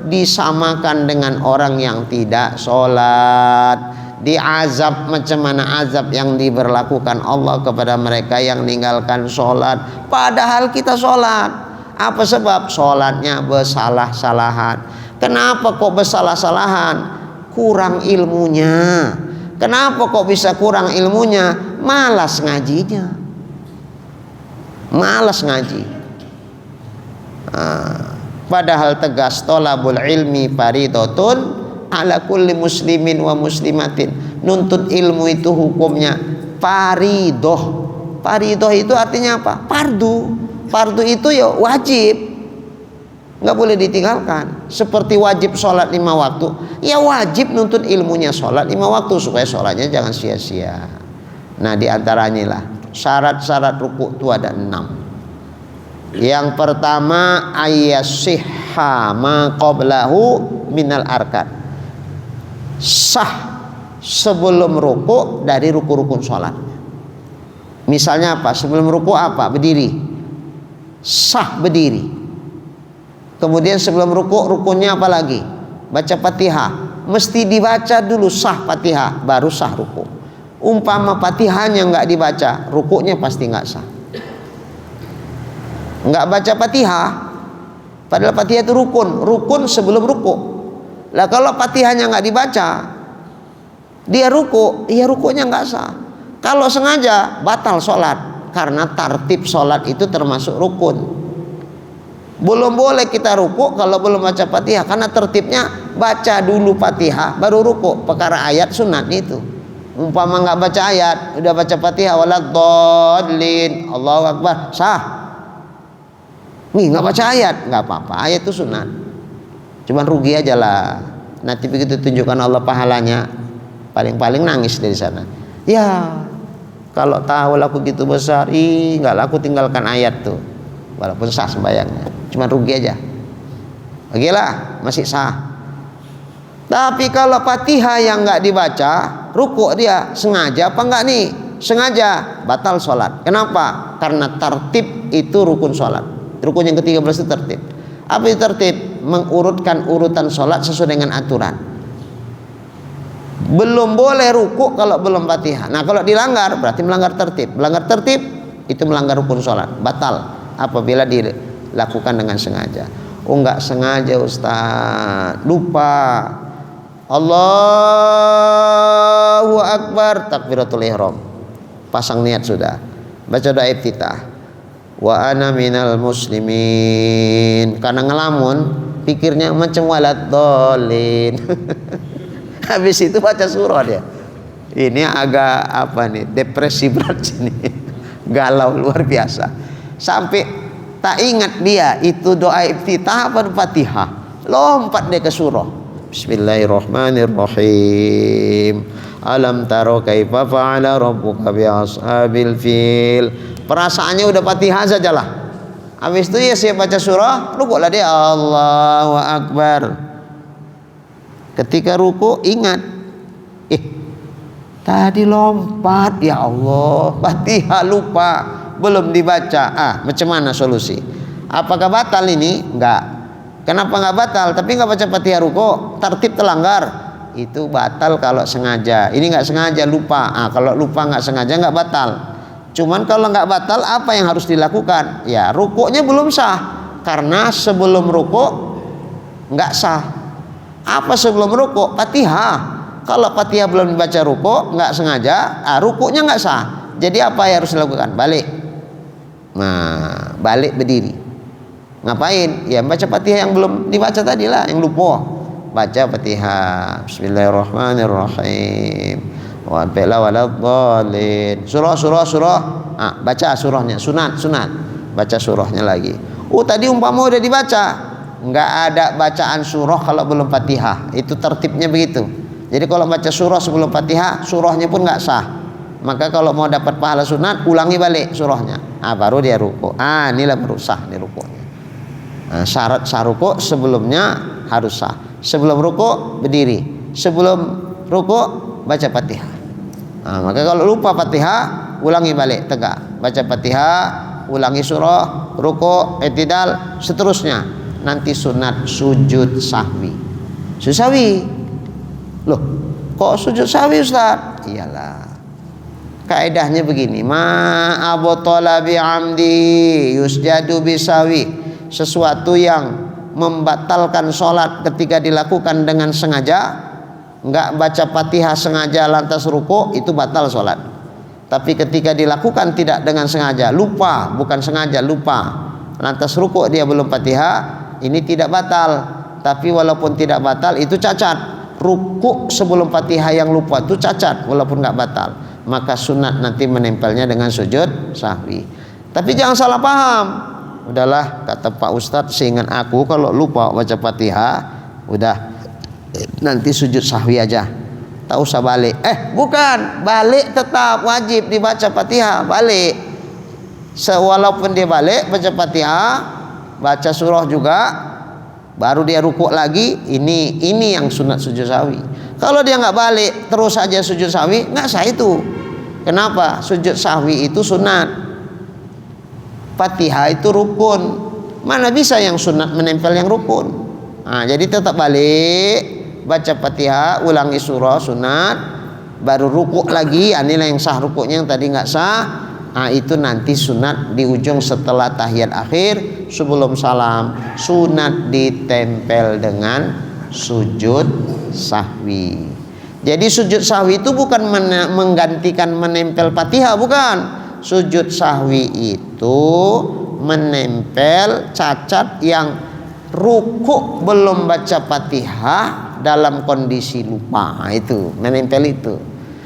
disamakan dengan orang yang tidak sholat, diazab macam mana azab yang diberlakukan Allah kepada mereka yang meninggalkan sholat. Padahal kita sholat. Apa sebab? Sholatnya bersalah-salahan. Kenapa kok bersalah-salahan? Kurang ilmunya. Kenapa kok bisa kurang ilmunya? Malas ngajinya. Malas ngaji. Padahal tegas tolabul ilmi faridotun ala kulli muslimin wa muslimatin. Nuntut ilmu itu hukumnya faridoh. Faridoh itu artinya apa? Fardu. Fardu itu ya wajib, nggak boleh ditinggalkan. Seperti wajib sholat 5 waktu, ya wajib nuntut ilmunya sholat 5 waktu supaya sholatnya jangan sia-sia. Nah diantaranya lah syarat-syarat ruku itu ada 6. Yang pertama ayyasihha ma qablahu minal arkan, sah sebelum ruku dari rukun sholat. Misalnya apa? Sebelum ruku apa? Berdiri, sah berdiri. Kemudian sebelum rukunnya apa lagi? Baca Fatihah. Mesti dibaca dulu sah Fatihah, baru sah ruku. Umpama Fatihahnya nggak dibaca, rukunya pasti nggak sah. Nggak baca Fatihah, padahal Fatihah itu rukun sebelum ruku. Lah kalau Fatihahnya nggak dibaca, dia ruku, ya rukunya nggak sah. Kalau sengaja batal sholat. Karena tartib sholat itu termasuk rukun. Belum boleh kita ruku kalau belum baca Fatihah. Karena tertibnya baca dulu Fatihah baru ruku. Perkara ayat sunat itu. Umpama nggak baca ayat, udah baca Fatihah waladhdallin, Allahu Akbar, sah. Nih nggak baca ayat, nggak apa-apa. Ayat itu sunat. Cuman rugi aja lah. Nanti begitu tunjukkan Allah pahalanya, paling-paling nangis dari sana. Ya. Kalau tahu laku gitu besar, nggak laku tinggalkan ayat tuh, walaupun sah sembayangnya, cuma rugi aja. Oke lah, masih sah. Tapi kalau Fatihah yang nggak dibaca, ruku dia sengaja apa enggak nih? Sengaja, batal sholat. Kenapa? Karena tertib itu rukun sholat. Rukun yang ke-13 itu tertib. Apa itu tertib? Mengurutkan urutan sholat sesuai dengan aturan. Belum boleh ruku kalau belum Fatihah. Nah kalau dilanggar berarti melanggar tertib. Melanggar tertib itu melanggar rukun sholat, batal apabila dilakukan dengan sengaja. Enggak sengaja Ustaz, lupa, Allahu Akbar, takbiratul ihram, pasang niat sudah, baca doa iftitah. Wa ana minal muslimin. Karena ngelamun, pikirnya macam walad dolin. Habis itu baca surah dia. Ini agak apa nih? Depresi berat sini. Galau luar biasa. Sampai tak ingat dia itu doa iftitah apa Fatihah. Lompat dia ke surah. Bismillahirrahmanirrahim. Alam taro kaifa fa'ala rabbuka bi ashabil fil. Perasaannya udah Fatihah sajalah. Habis itu ya saya baca surah, rukuklah dia, Allahu Akbar. Ketika ruku ingat, tadi lompat, ya Allah, Fatihah lupa, belum dibaca. Macam mana solusi? Apakah batal ini? Enggak. Kenapa enggak batal? Tapi enggak baca Fatihah ruku, tertib terlanggar. Itu batal kalau sengaja. Ini enggak sengaja, lupa. Kalau lupa enggak sengaja enggak batal. Cuman kalau nggak batal, apa yang harus dilakukan? Ya, rukuknya belum sah, karena sebelum rukuk nggak sah. Apa sebelum rukuk? Fatihah. Kalau Fatihah belum dibaca rukuk, nggak sengaja, rukuknya nggak sah. Jadi apa yang harus dilakukan? Balik. Nah, balik berdiri. Ngapain? Ya baca Fatihah yang belum dibaca tadi lah, yang lupa. Baca Fatihah. Bismillahirrahmanirrahim. Wa bela waladhdallin. Surah. Baca surahnya, sunat. Baca surahnya lagi. Tadi umpama udah dibaca. Enggak ada bacaan surah kalau belum Fatihah. Itu tertibnya begitu. Jadi kalau baca surah sebelum Fatihah, surahnya pun enggak sah. Maka kalau mau dapat pahala sunat, ulangi balik surahnya. Baru dia ruku. Inilah baru sah nih rukunya. Syarat sah ruku sebelumnya harus sah. Sebelum ruku berdiri. Sebelum ruku baca Fatihah. Maka kalau lupa Fatihah, ulangi balik tegak. Baca Fatihah, ulangi surah, ruku, i'tidal, seterusnya. Nanti sunat sujud sahwi. Sujud sahwi. Loh, kok sujud sahwi Ustaz? Iyalah. Kaedahnya begini, ma abtala bi amdi yusjadu bisahwi. Sesuatu yang membatalkan sholat ketika dilakukan dengan sengaja, enggak baca Fatihah sengaja lantas ruku, itu batal sholat. Tapi ketika dilakukan tidak dengan sengaja, lupa, bukan sengaja, lupa, lantas ruku dia belum Fatihah, ini tidak batal. Tapi walaupun tidak batal, itu cacat. Ruku sebelum Fatihah yang lupa itu cacat, walaupun enggak batal. Maka sunat nanti menempelnya dengan sujud sahwi. Tapi jangan salah paham. Udahlah, kata Pak Ustadz, seingat aku kalau lupa baca Fatihah, udah nanti sujud sahwi aja, tak usah balik. Bukan, balik tetap wajib dibaca Fatihah, balik. Walaupun dia balik baca Fatihah, baca surah juga, baru dia rukuk lagi. Ini yang sunat sujud sahwi. Kalau dia nggak balik terus saja sujud sahwi, nggak sah itu. Kenapa? Sujud sahwi itu sunat, Fatihah itu rukun. Mana bisa yang sunat menempel yang rukun? Jadi tetap balik, baca Fatihah, ulangi surah sunat, baru rukuk lagi. Inilah yang sah rukuknya, yang tadi nggak sah. Itu nanti sunat di ujung setelah tahiyat akhir sebelum salam. Sunat ditempel dengan sujud sahwi. Jadi sujud sahwi itu bukan menggantikan menempel Fatihah, bukan. Sujud sahwi itu menempel cacat yang ruku belum baca Fatihah dalam kondisi lupa, itu menempel itu.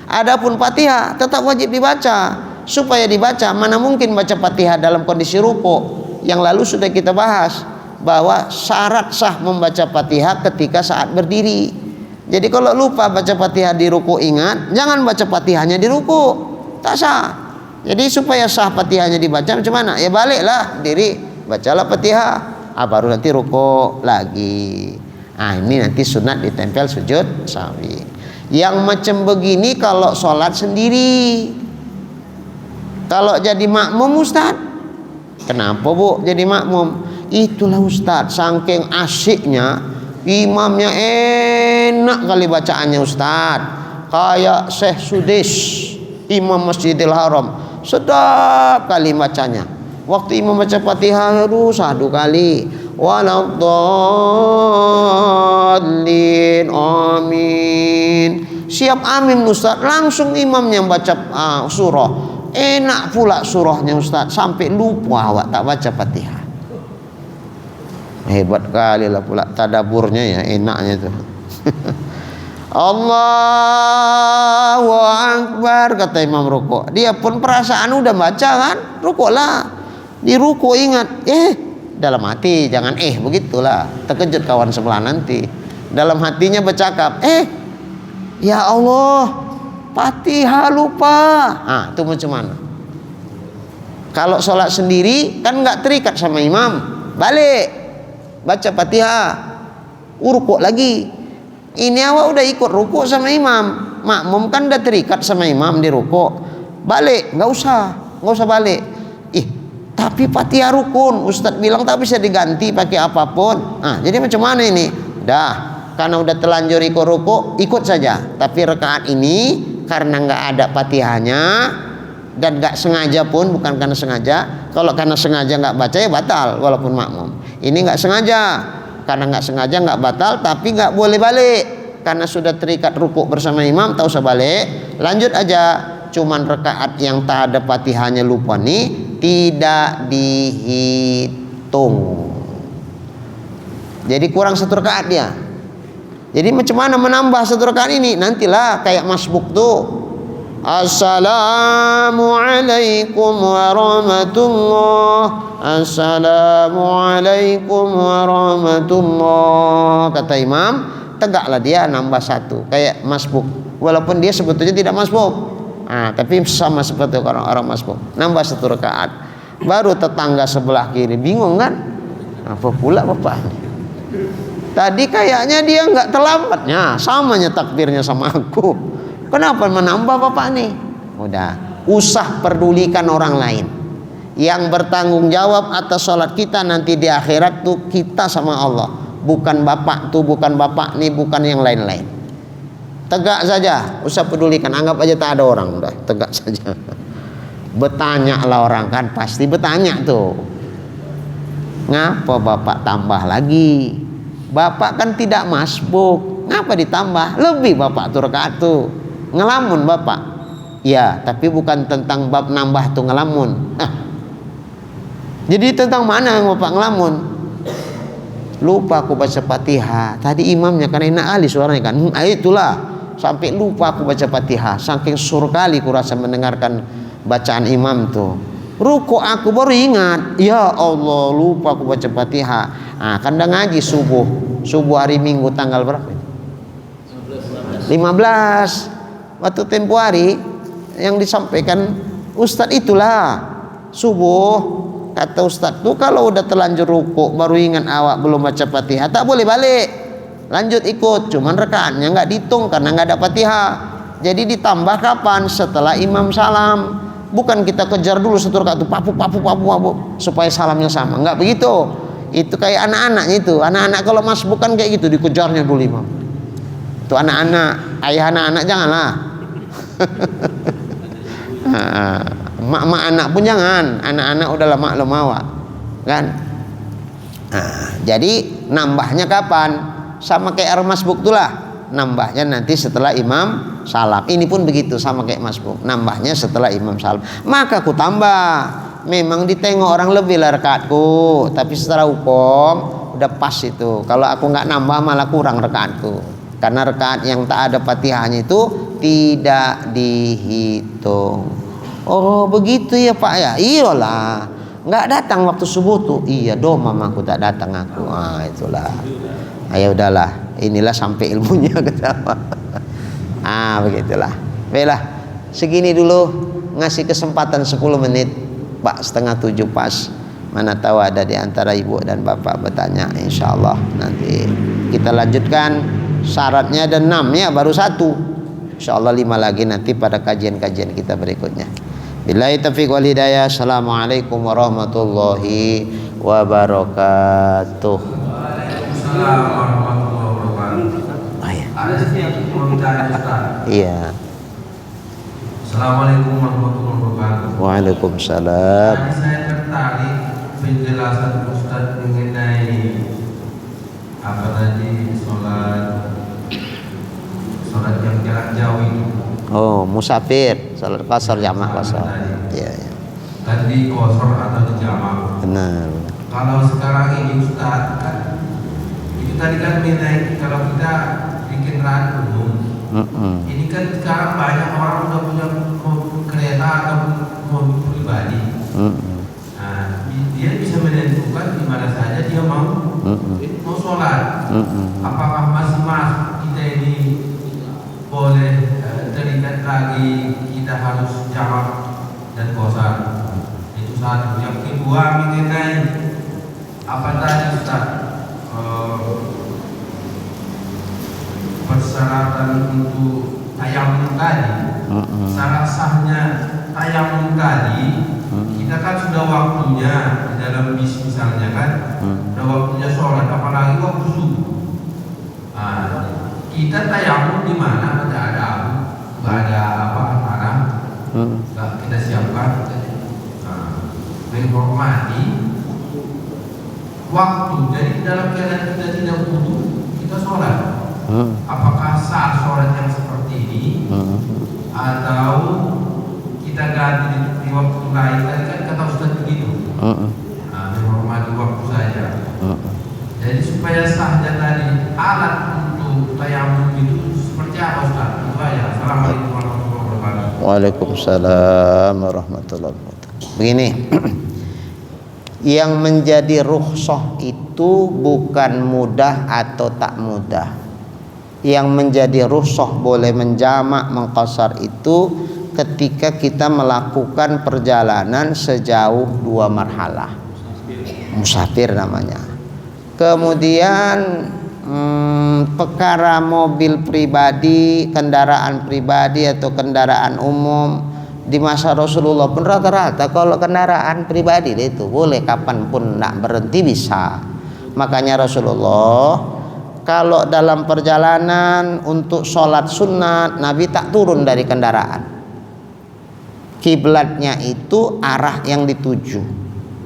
Adapun Fatihah tetap wajib dibaca. Supaya dibaca, mana mungkin baca Fatihah dalam kondisi ruku. Yang lalu sudah kita bahas bahwa syarat sah membaca Fatihah ketika saat berdiri. Jadi kalau lupa baca Fatihah di ruku, ingat jangan baca Fatihahnya di ruku, tak sah. Jadi supaya sah Fatihahnya dibaca macam mana? Ya baliklah diri, bacalah Fatihah, baru nanti ruku lagi. Ini nanti sunat ditempel sujud sahwi. Yang macam begini kalau sholat sendiri. Kalau jadi makmum Ustaz, kenapa Bu jadi makmum? Itulah Ustaz, saking asyiknya imamnya enak kali bacaannya Ustaz. Kayak Syekh Sudais, Imam Masjidil Haram, sedap kali bacanya. Waktu imam baca Fatihah, sadu kali. Waladdallin, amin. Siap amin Ustaz, langsung imamnya baca surah. Enak pula surahnya Ustaz, sampai lupa awak tak baca Fatihah. Hebat kali lah pula tadaburnya ya, enaknya tuh. Allahu Akbar kata imam rukuk. Dia pun perasaan udah baca kan, rukuklah. Di rukuk ingat, dalam hati jangan begitulah. Terkejut kawan sebelah nanti. Dalam hatinya bercakap, ya Allah, Fatihah lupa. Itu macam mana? Kalau sholat sendiri kan nggak terikat sama imam, balik baca Fatihah, rukuk lagi. Ini awak udah ikut rukuk sama imam, makmum kan udah terikat sama imam di rukuk, balik nggak usah balik. Tapi Fatihah rukun, Ustadz bilang tak bisa diganti pakai apapun. Jadi macam mana ini? Karena udah terlanjur ikut rukuk, ikut saja. Tapi rakaat ini karena nggak ada Fatihahnya dan nggak sengaja pun, bukan karena sengaja. Kalau karena sengaja nggak baca ya batal walaupun makmum. Ini nggak sengaja, karena nggak sengaja nggak batal, tapi nggak boleh balik karena sudah terikat rukuk bersama imam, tak usah balik, lanjut aja. Cuman rakaat yang tak ada Fatihahnya lupa nih tidak dihitung. Jadi kurang satu rakaat dia. Jadi macam mana menambah satu rakaat ini? Nantilah kayak masbuk tuh. Assalamualaikum warahmatullah. Assalamualaikum warahmatullah. Kata imam, tegaklah dia nambah satu. Kayak masbuk. Walaupun dia sebetulnya tidak masbuk. Tapi sama seperti orang-orang masbuk. Nambah satu rakaat. Baru tetangga sebelah kiri bingung kan? Apa pula bapak? Tadi kayaknya dia nggak terlambatnya, samanya takbirnya sama aku. Kenapa menambah bapak nih? Udah, usah pedulikan orang lain. Yang bertanggung jawab atas sholat kita nanti di akhirat tuh kita sama Allah. Bukan bapak tuh, bukan bapak nih, bukan yang lain-lain. Tegak saja, usah pedulikan, anggap aja tak ada orang, udah tegak saja. Bertanya lah orang kan, pasti bertanya tuh. Ngapa bapak tambah lagi? Bapak kan tidak masbuk, ngapa ditambah? Lebih bapak tuh rakaat tuh. Ngelamun bapak. Ya, tapi bukan tentang bab nambah tuh ngelamun. Jadi tentang mana yang bapak ngelamun? Lupa aku baca Fatihah. Tadi imamnya kan enak kali suaranya kan. Itulah. Sampai lupa aku baca Fatihah. Saking sur kali ku rasa mendengarkan bacaan imam tuh. Ruku aku baru ingat, ya Allah lupa aku baca Fatihah. Kan udah ngaji subuh hari Minggu tanggal berapa? 15. Waktu tempo hari yang disampaikan Ustadz itulah subuh. Kata Ustadz tuh kalau udah terlanjur ruku baru ingat awak belum baca Fatihah, tak boleh balik. Lanjut ikut, cuman rakaatnya nggak dihitung karena nggak ada Fatihah. Jadi ditambah kapan? Setelah imam salam. Bukan kita kejar dulu satu rakaat itu papu supaya salamnya sama. Nggak begitu. Itu kayak anak-anaknya itu. Anak-anak kalau mas bukan kayak gitu, dikejarnya dulu imam. Itu anak-anak, ayah anak-anak janganlah. Mak-mak anak pun jangan. Anak-anak udahlah maklum awak, kan? Jadi nambahnya kapan? Sama kayak masbuk itulah, nambahnya nanti setelah imam salam. Ini pun begitu, sama kayak masbuk, nambahnya setelah imam salam. Maka aku tambah. Memang ditengok orang lebih lah rakaatku, tapi secara hukum udah pas itu. Kalau aku nggak nambah malah kurang rakaatku, karena rakaat yang tak ada Fatihahnya itu tidak dihitung. Oh begitu ya Pak ya? Iyalah, nggak datang waktu subuh tuh. Iya dong mamaku tak datang aku. Itulah. Ayo udahlah, inilah sampai ilmunya ketawa. Begitulah. Baiklah, segini dulu, ngasih kesempatan 10 menit, Pak, 6:30 pas. Mana tahu ada di antara ibu dan bapak bertanya. Insya Allah nanti kita lanjutkan. Syaratnya ada 6 ya, baru 1. Insya Allah 5 lagi nanti pada kajian-kajian kita berikutnya. Billahi taufiq wal hidayah. Assalamualaikum warahmatullahi wabarakatuh. Ada sih yang mau ditanya Ustaz. Iya. Assalamualaikum warahmatullahi wabarakatuh. Waalaikumsalam. Saya tertarik penjelasan Ustaz mengenai apa tadi sholat yang jarak jauh itu. Oh, musafir, salat qasar, jamaah qasar. tadi kosor atau di jamak. Benar. Kalau sekarang ini Ustaz kan itu tadi kan mengenai kalau kita bikin kendaraan umum. Ini kan sekarang banyak orang udah punya kereta atau mobil pribadi. Nah, dia bisa menentukan di mana saja dia mau sholat. Apakah masih kita ini boleh terikat lagi, kita harus jamak dan qasar? Itu satu. Yang kedua mengenai apa tadi Ustaz, persyaratan untuk tayamum tadi. Syarat sahnya tayamum tadi, kita kan sudah waktunya di dalam bis misalnya kan, sudah waktunya sholat, apalagi waktu subuh. Kita tayamum di mana? Tidak ada abu, tidak ada apa tanah, kita siapkan. Menghormati waktu. Jadi dalam keadaan kita tidak butuh, kita sholat. Apakah sah sholat yang seperti ini, atau kita ganti di waktu lain? Tadi kan kata Ustaz begitu. Menghormati waktu saja. Jadi supaya sahnya tadi alat untuk tayamum itu seperti apa Ustaz? Itu aja. Assalamualaikum warahmatullahi wabarakatuh. Waalaikumsalam warahmatullahi wabarakatuh. Begini, yang menjadi rukhsah itu bukan mudah atau tak mudah. Yang menjadi rukhsah boleh menjamak, mengqasar itu ketika kita melakukan perjalanan sejauh 2 marhalah. Musafir namanya. Kemudian perkara mobil pribadi, kendaraan pribadi atau kendaraan umum di masa Rasulullah pun rata-rata kalau kendaraan pribadi itu boleh kapanpun nak berhenti bisa. Makanya Rasulullah kalau dalam perjalanan untuk sholat sunat, Nabi tak turun dari kendaraan. Kiblatnya itu arah yang dituju.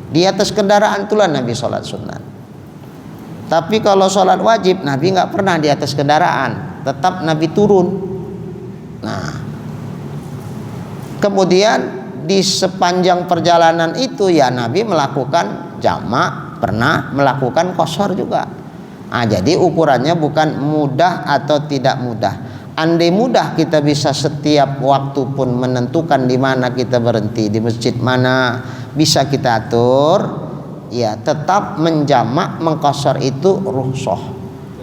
Di atas kendaraan itulah Nabi sholat sunat. Tapi kalau sholat wajib, Nabi nggak pernah di atas kendaraan, tetap Nabi turun. Nah, kemudian di sepanjang perjalanan itu ya Nabi melakukan jamak, pernah melakukan qasar juga. Jadi ukurannya bukan mudah atau tidak mudah. Andai mudah kita bisa setiap waktu pun menentukan di mana kita berhenti, di masjid mana bisa kita atur, ya tetap menjamak, mengqasar itu rukhsah.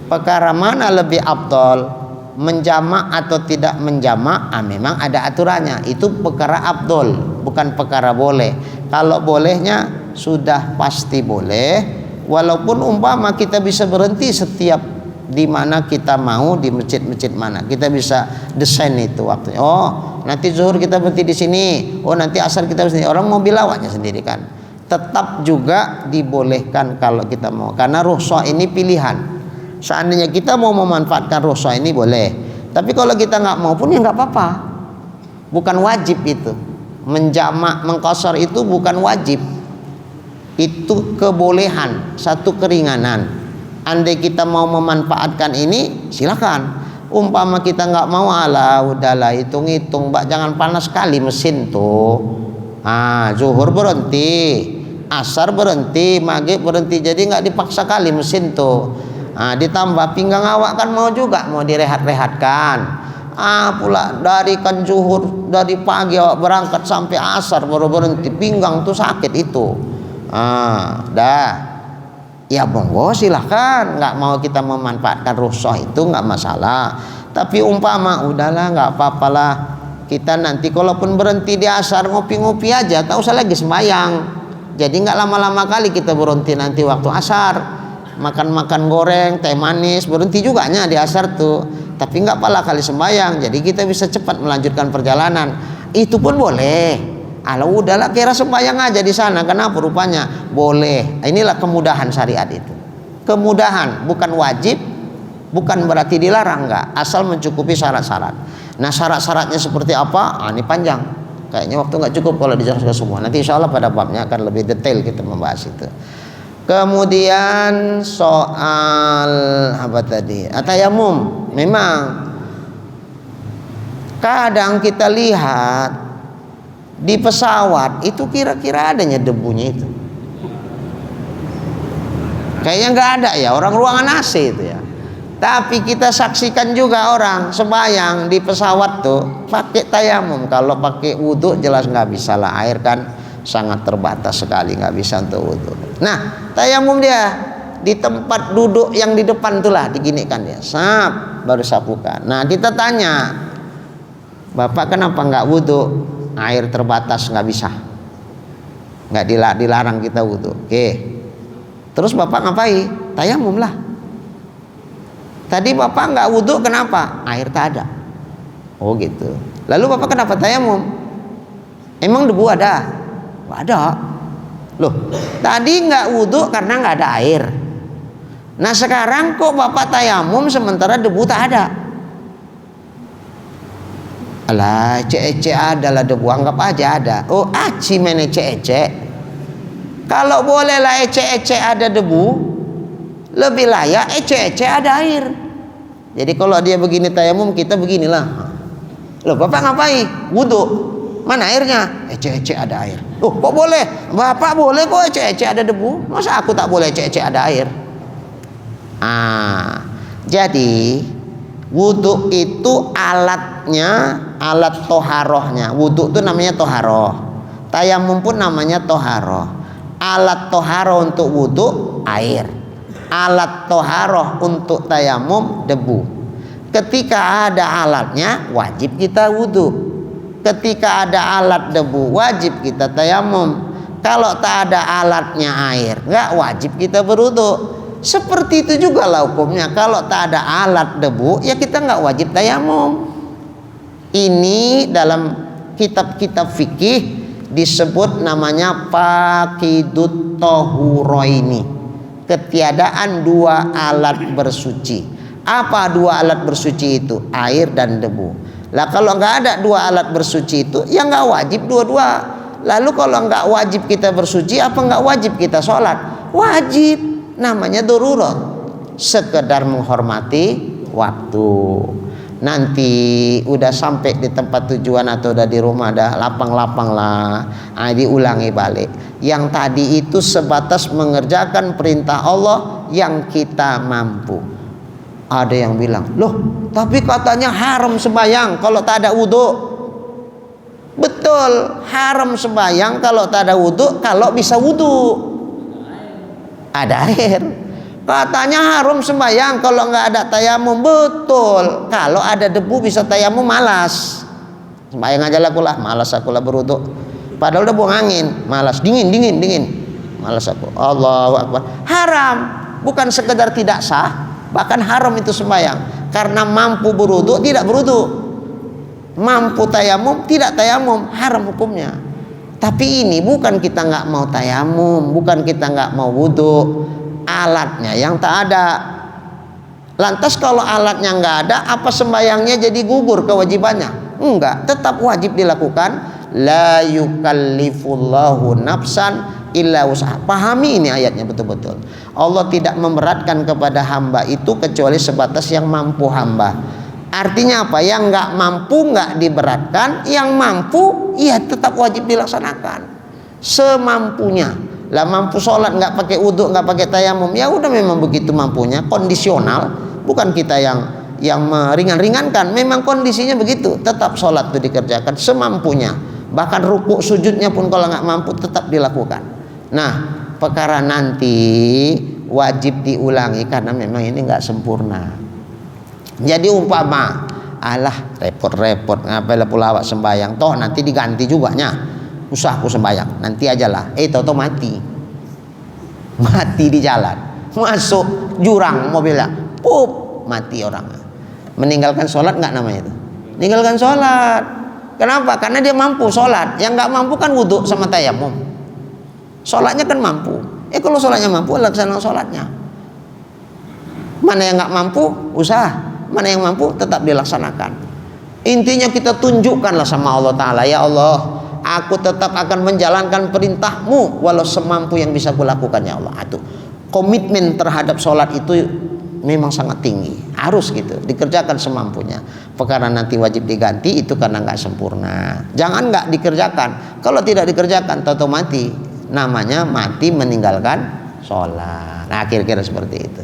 Perkara mana lebih afdal, menjamak atau tidak menjamak? Memang ada aturannya. Itu perkara afdal, bukan perkara boleh. Kalau bolehnya sudah pasti boleh. Walaupun umpama kita bisa berhenti setiap di mana kita mau, di masjid-masjid mana kita bisa desain itu waktunya. Oh, nanti zuhur kita berhenti di sini. Oh, nanti asar kita berhenti. Orang mau bilawatnya sendiri kan. Tetap juga dibolehkan kalau kita mau. Karena rukhsah ini pilihan. Seandainya kita mau memanfaatkan rukhsah ini boleh. Tapi kalau kita nggak mau pun ya nggak apa-apa. Bukan wajib itu. Menjamak, mengqasar itu bukan wajib. Itu kebolehan, satu keringanan. Andai kita mau memanfaatkan ini, silakan. Umpama kita nggak mau, udahlah hitung-hitung, Mbak, jangan panas sekali mesin tuh. Zuhur berhenti, asar berhenti, maghrib berhenti, jadi nggak dipaksa kali mesin tuh. Ditambah pinggang awak kan mau juga mau direhat-rehatkan. Pula dari kan zuhur, dari pagi awak berangkat sampai asar baru berhenti, pinggang tuh sakit itu. Ya monggo silahkan, nggak mau kita memanfaatkan rukhsah itu nggak masalah. Tapi umpama udahlah nggak apa-apalah, kita nanti kalaupun berhenti di asar ngopi-ngopi aja, tak usah lagi sembahyang. Jadi nggak lama-lama kali kita berhenti nanti waktu asar, makan-makan goreng, teh manis, berhenti juga nya di asar tuh. Tapi nggak pala kali sembahyang, jadi kita bisa cepat melanjutkan perjalanan. Itu pun boleh. Udahlah kira sembahyang aja di sana, kenapa rupanya boleh. Inilah kemudahan syariat itu. Kemudahan, bukan wajib, bukan berarti dilarang, enggak, asal mencukupi syarat-syarat. Nah, syarat-syaratnya seperti apa? Ini panjang. Kayaknya waktu nggak cukup kalau dijelaskan semua. Nanti insya Allah pada babnya akan lebih detail kita membahas itu. Kemudian soal apa tadi? Tayamum. Memang kadang kita lihat Di pesawat itu kira-kira adanya debunya itu? Kayaknya nggak ada ya, orang ruangan AC itu ya. Tapi kita saksikan juga orang sembahyang di pesawat tuh pakai tayamum. Kalau pakai wudhu jelas nggak bisa lah, air kan sangat terbatas sekali, nggak bisa untuk wudhu. Nah, tayamum dia di tempat duduk yang di depan itulah diginikan dia, sap, baru sapukan. Nah, kita tanya, Bapak kenapa nggak wudhu? Air terbatas, nggak bisa, nggak dilarang kita wudhu. Oke, terus Bapak ngapain? Tayamum lah. Tadi Bapak nggak wudhu kenapa? Air tak ada. Oh gitu. Lalu Bapak kenapa tayamum? Emang debu ada? Nggak ada. Loh, tadi nggak wudhu karena nggak ada air. Nah sekarang kok Bapak tayamum sementara debu tak ada? Alah, ece adalah debu, anggap aja ada. Oh, aci main ece. Kalau boleh lah ece ada debu, lebih layak ece ada air. Jadi kalau dia begini tayamum, kita beginilah. Loh, Bapak ngapain? Wudhu. Mana airnya? Ece ada air. Loh, kok boleh? Bapak boleh kok ece ada debu. Masa aku tak boleh ece ada air? Jadi wudhu itu alatnya, alat toharohnya. Wudhu itu namanya toharoh. Tayamum pun namanya toharoh. Alat toharoh untuk wudhu air. Alat toharoh untuk tayamum debu. Ketika ada alatnya wajib kita wudhu. Ketika ada alat debu wajib kita tayamum. Kalau tak ada alatnya air nggak wajib kita berwudhu. Seperti itu juga lah hukumnya. Kalau tak ada alat debu ya kita nggak wajib tayamum. Ini dalam kitab-kitab fikih disebut namanya faqidut tahuraini. Ketiadaan dua alat bersuci. Apa dua alat bersuci itu? Air dan debu. Lah kalau nggak ada dua alat bersuci itu, ya nggak wajib dua-dua. Lalu kalau nggak wajib kita bersuci, apa nggak wajib kita sholat? Wajib. Namanya darurat. Sekedar menghormati waktu. Nanti udah sampai di tempat tujuan atau udah di rumah, dah lapang-lapang lah, diulangi balik. Yang tadi itu sebatas mengerjakan perintah Allah yang kita mampu. Ada yang bilang, loh tapi katanya haram sembahyang kalau tak ada wudhu. Betul, haram sembahyang kalau tak ada wudhu, kalau bisa wudhu ada air. Katanya haram sembahyang kalau nggak ada tayamum. Betul, kalau ada debu bisa tayamum, malas sembahyang aja lah, malas aku lah berwudhu. Padahal udah buang angin, malas, dingin, malas aku. Allahu Akbar. Haram, bukan sekedar tidak sah, bahkan haram itu sembahyang. Karena mampu berwudhu tidak berwudhu, mampu tayamum tidak tayamum, haram hukumnya. Tapi ini bukan kita nggak mau tayamum, bukan kita nggak mau wudhu, alatnya yang tak ada. Lantas kalau alatnya nggak ada, apa sembahyangnya jadi gugur kewajibannya? Enggak, tetap wajib dilakukan. La yukallifullahu nafsan illa usaha. Pahami ini ayatnya betul-betul. Allah tidak memberatkan kepada hamba itu kecuali sebatas yang mampu hamba. Artinya apa? Yang nggak mampu nggak diberatkan, yang mampu ya tetap wajib dilaksanakan semampunya. Lah mampu sholat nggak pakai wudhu, nggak pakai tayamum, ya udah memang begitu mampunya, kondisional. Bukan kita yang meringan-ringankan, memang kondisinya begitu. Tetap sholat itu dikerjakan semampunya. Bahkan rukuk sujudnya pun kalau nggak mampu tetap dilakukan. Nah, perkara nanti wajib diulangi karena memang ini nggak sempurna. Jadi umpama, alah repot-repot ngapain pula awak sembahyang, toh nanti diganti juga nya. Usahku sembahyang, nanti aja lah. Tahu mati di jalan, masuk jurang mobilnya, pup, mati orang. Meninggalkan sholat nggak namanya itu? Meninggalkan sholat. Kenapa? Karena dia mampu sholat. Yang nggak mampu kan wudhu sama tayamum. Sholatnya kan mampu. Kalau sholatnya mampu, laksanakan sholatnya. Mana yang nggak mampu, usaha. Mana yang mampu, tetap dilaksanakan. Intinya kita tunjukkanlah sama Allah Ta'ala, ya Allah, aku tetap akan menjalankan perintahmu walau semampu yang bisa kulakukan, ya Allah. Komitmen terhadap sholat itu memang sangat tinggi. harus gitu, dikerjakan semampunya. Perkara nanti wajib diganti itu karena nggak sempurna. Jangan nggak dikerjakan. Kalau tidak dikerjakan, tahu mati. Namanya mati meninggalkan sholat. Nah, kira-kira seperti itu.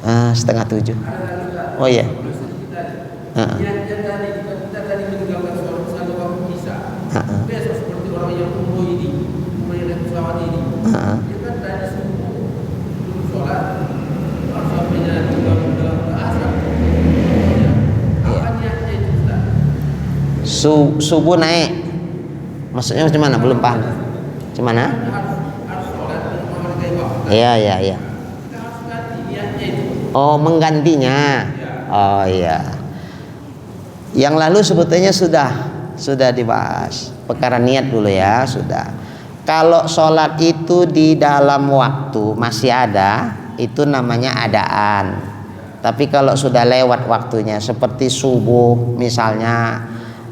6:30. Oh iya. Niatnya tadi kita tadi meninggalkan sholat misalnya waktu isya. Besok seperti orang yang umroh ini, umroh yang naik pesawat ini. Dia kan tadi subuh sholat, harus sampainya juga asar. Apa niatnya itu Ustaz? Subuh naik. Maksudnya macam mana? Belum paham. Macam mana? Harus sholat dan menghargai waktu. Iya. Kita harus ganti niatnya itu. Oh, menggantinya. Oh iya. Yang lalu sebetulnya sudah dibahas. Perkara niat dulu ya, sudah. Kalau sholat itu di dalam waktu masih ada, itu namanya adaan. Tapi kalau sudah lewat waktunya, seperti subuh misalnya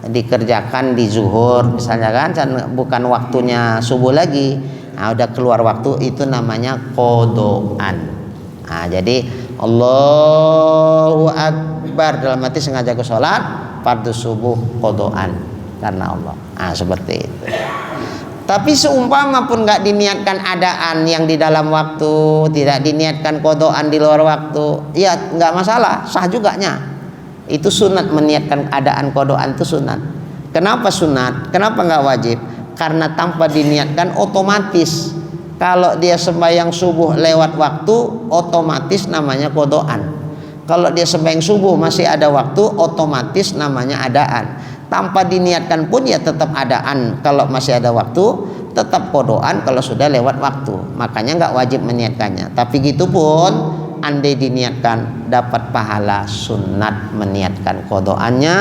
dikerjakan di zuhur misalnya kan, bukan waktunya subuh lagi, nah udah keluar waktu, itu namanya qodoan. Nah, jadi Allahu Akbar dalam hati sengaja ke sholat fardu subuh qodoan karena Allah. Nah, seperti itu. Tapi seumpama pun nggak diniatkan adaan yang di dalam waktu, tidak diniatkan qodoan di luar waktu, ya nggak masalah, sah juga nya. Itu sunat, meniatkan adaan qodoan itu sunat. Kenapa sunat? Kenapa nggak wajib? Karena tanpa diniatkan otomatis. Kalau dia sembahyang subuh lewat waktu, otomatis namanya qodoan. Kalau dia sembahyang subuh masih ada waktu, otomatis namanya adaan. Tanpa diniatkan pun ya tetap adaan. Kalau masih ada waktu, tetap qodoan kalau sudah lewat waktu. Makanya nggak wajib meniatkannya. Tapi gitu pun, andai diniatkan, dapat pahala sunat meniatkan qodoannya,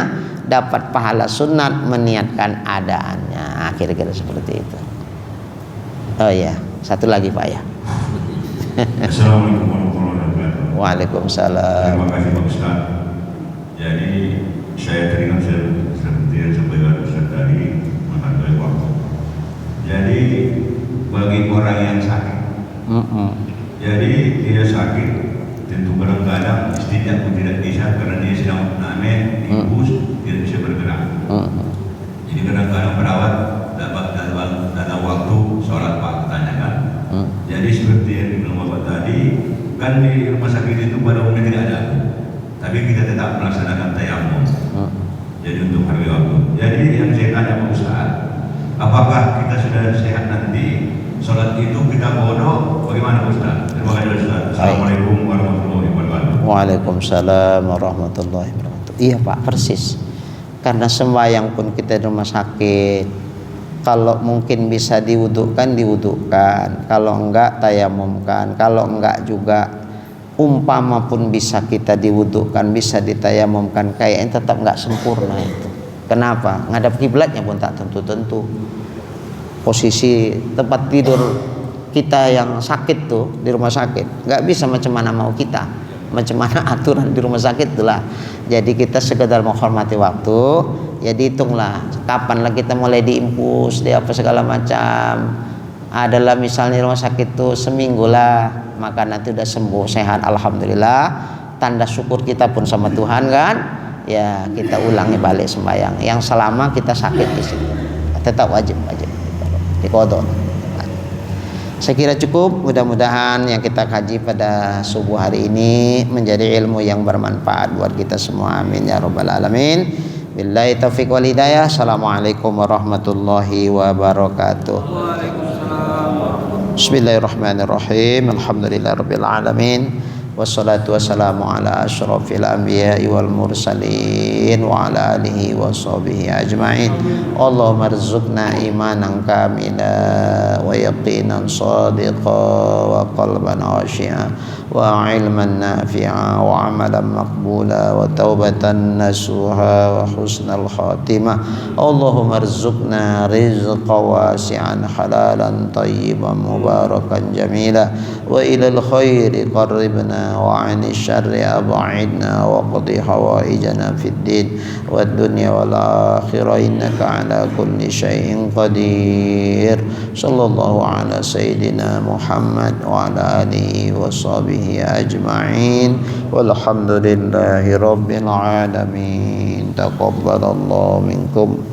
dapat pahala sunat meniatkan adaannya. Kira-kira seperti itu. Oh iya, satu lagi Pak ya. Assalamualaikum warahmatullahi wabarakatuh. Waalaikumsalam. Terima kasih Pak Ustaz. Jadi saya teringat seperti yang sampaikan Ustaz tadi menghargai waktu. Jadi bagi orang yang sakit, jadi dia sakit, tentu kadang-kadang setidaknya pun tidak bisa karena dia sedang naik diimpus, tidak bisa bergerak. Jadi kadang-kadang perawat dalam waktu sholat Pak tanyakan. Jadi seperti yang dibilang Bapak tadi, kan di rumah sakit itu pada umumnya tidak ada, tapi kita tetap melaksanakan tayamum. Jadi untuk harga waktu. Jadi yang saya tanya Pak Ustaz, apakah kita sudah sehat nanti sholat itu kita bodoh? Bagaimana Pak Ustaz? Terima kasih Ustaz. Assalamualaikum warahmatullahi wabarakatuh. Waalaikumsalam warahmatullahi wabarakatuh. Iya Pak, persis. Karena sembahyang pun kita di rumah sakit, kalau mungkin bisa diwudukkan, kalau enggak tayamumkan, kalau enggak juga umpama pun bisa kita diwudukkan, bisa ditayamumkan, kayaknya tetap enggak sempurna itu. Kenapa? Ngadap kiblatnya pun tak tentu-tentu. Posisi tempat tidur kita yang sakit tuh di rumah sakit, enggak bisa macam mana mau kita, macam mana aturan di rumah sakit itulah. Jadi kita sekedar menghormati waktu, ya dihitunglah kapan lah kita mulai diimpus, dia apa segala macam. Adalah misalnya rumah sakit tuh seminggu lah, maka nanti udah sembuh sehat, alhamdulillah. Tanda syukur kita pun sama Tuhan kan, ya kita ulangi balik sembahyang. Yang selama kita sakit di situ, tetap wajib diqodho. Saya kira cukup. Mudah-mudahan yang kita kaji pada subuh hari ini menjadi ilmu yang bermanfaat buat kita semua. Amin ya rabbal alamin. Billahi taufiq wal hidayah. Assalamualaikum warahmatullahi wabarakatuh. Bismillahirrahmanirrahim. Alhamdulillahirabbil alamin. Wassalatu wassalamu ala asyrafil anbiya'i wal mursalin wa ala alihi wa sahbihi ajma'in. Allahumma rizukna imanan kamila wa yaqinan sadiqa wa qalban khashi'a wa ilman nafi'a wa amalan maqbula wa taubatan nasuha wa husnal khatimah. Allahumma rizukna rizqa wasi'an halalan tayyiban mubarakan jamila wa ilal khairi qarribna wa 'anil syarri ab'idna wa qdi hawaijana fid din wad dunya wal akhirah innaka ala kulli syai'in qadir. Sallallahu ala sayyidina Muhammad wa ala alihi wa sahbihi ajma'in. Walhamdulillahi rabbil alamin. Taqabbalallahu minkum.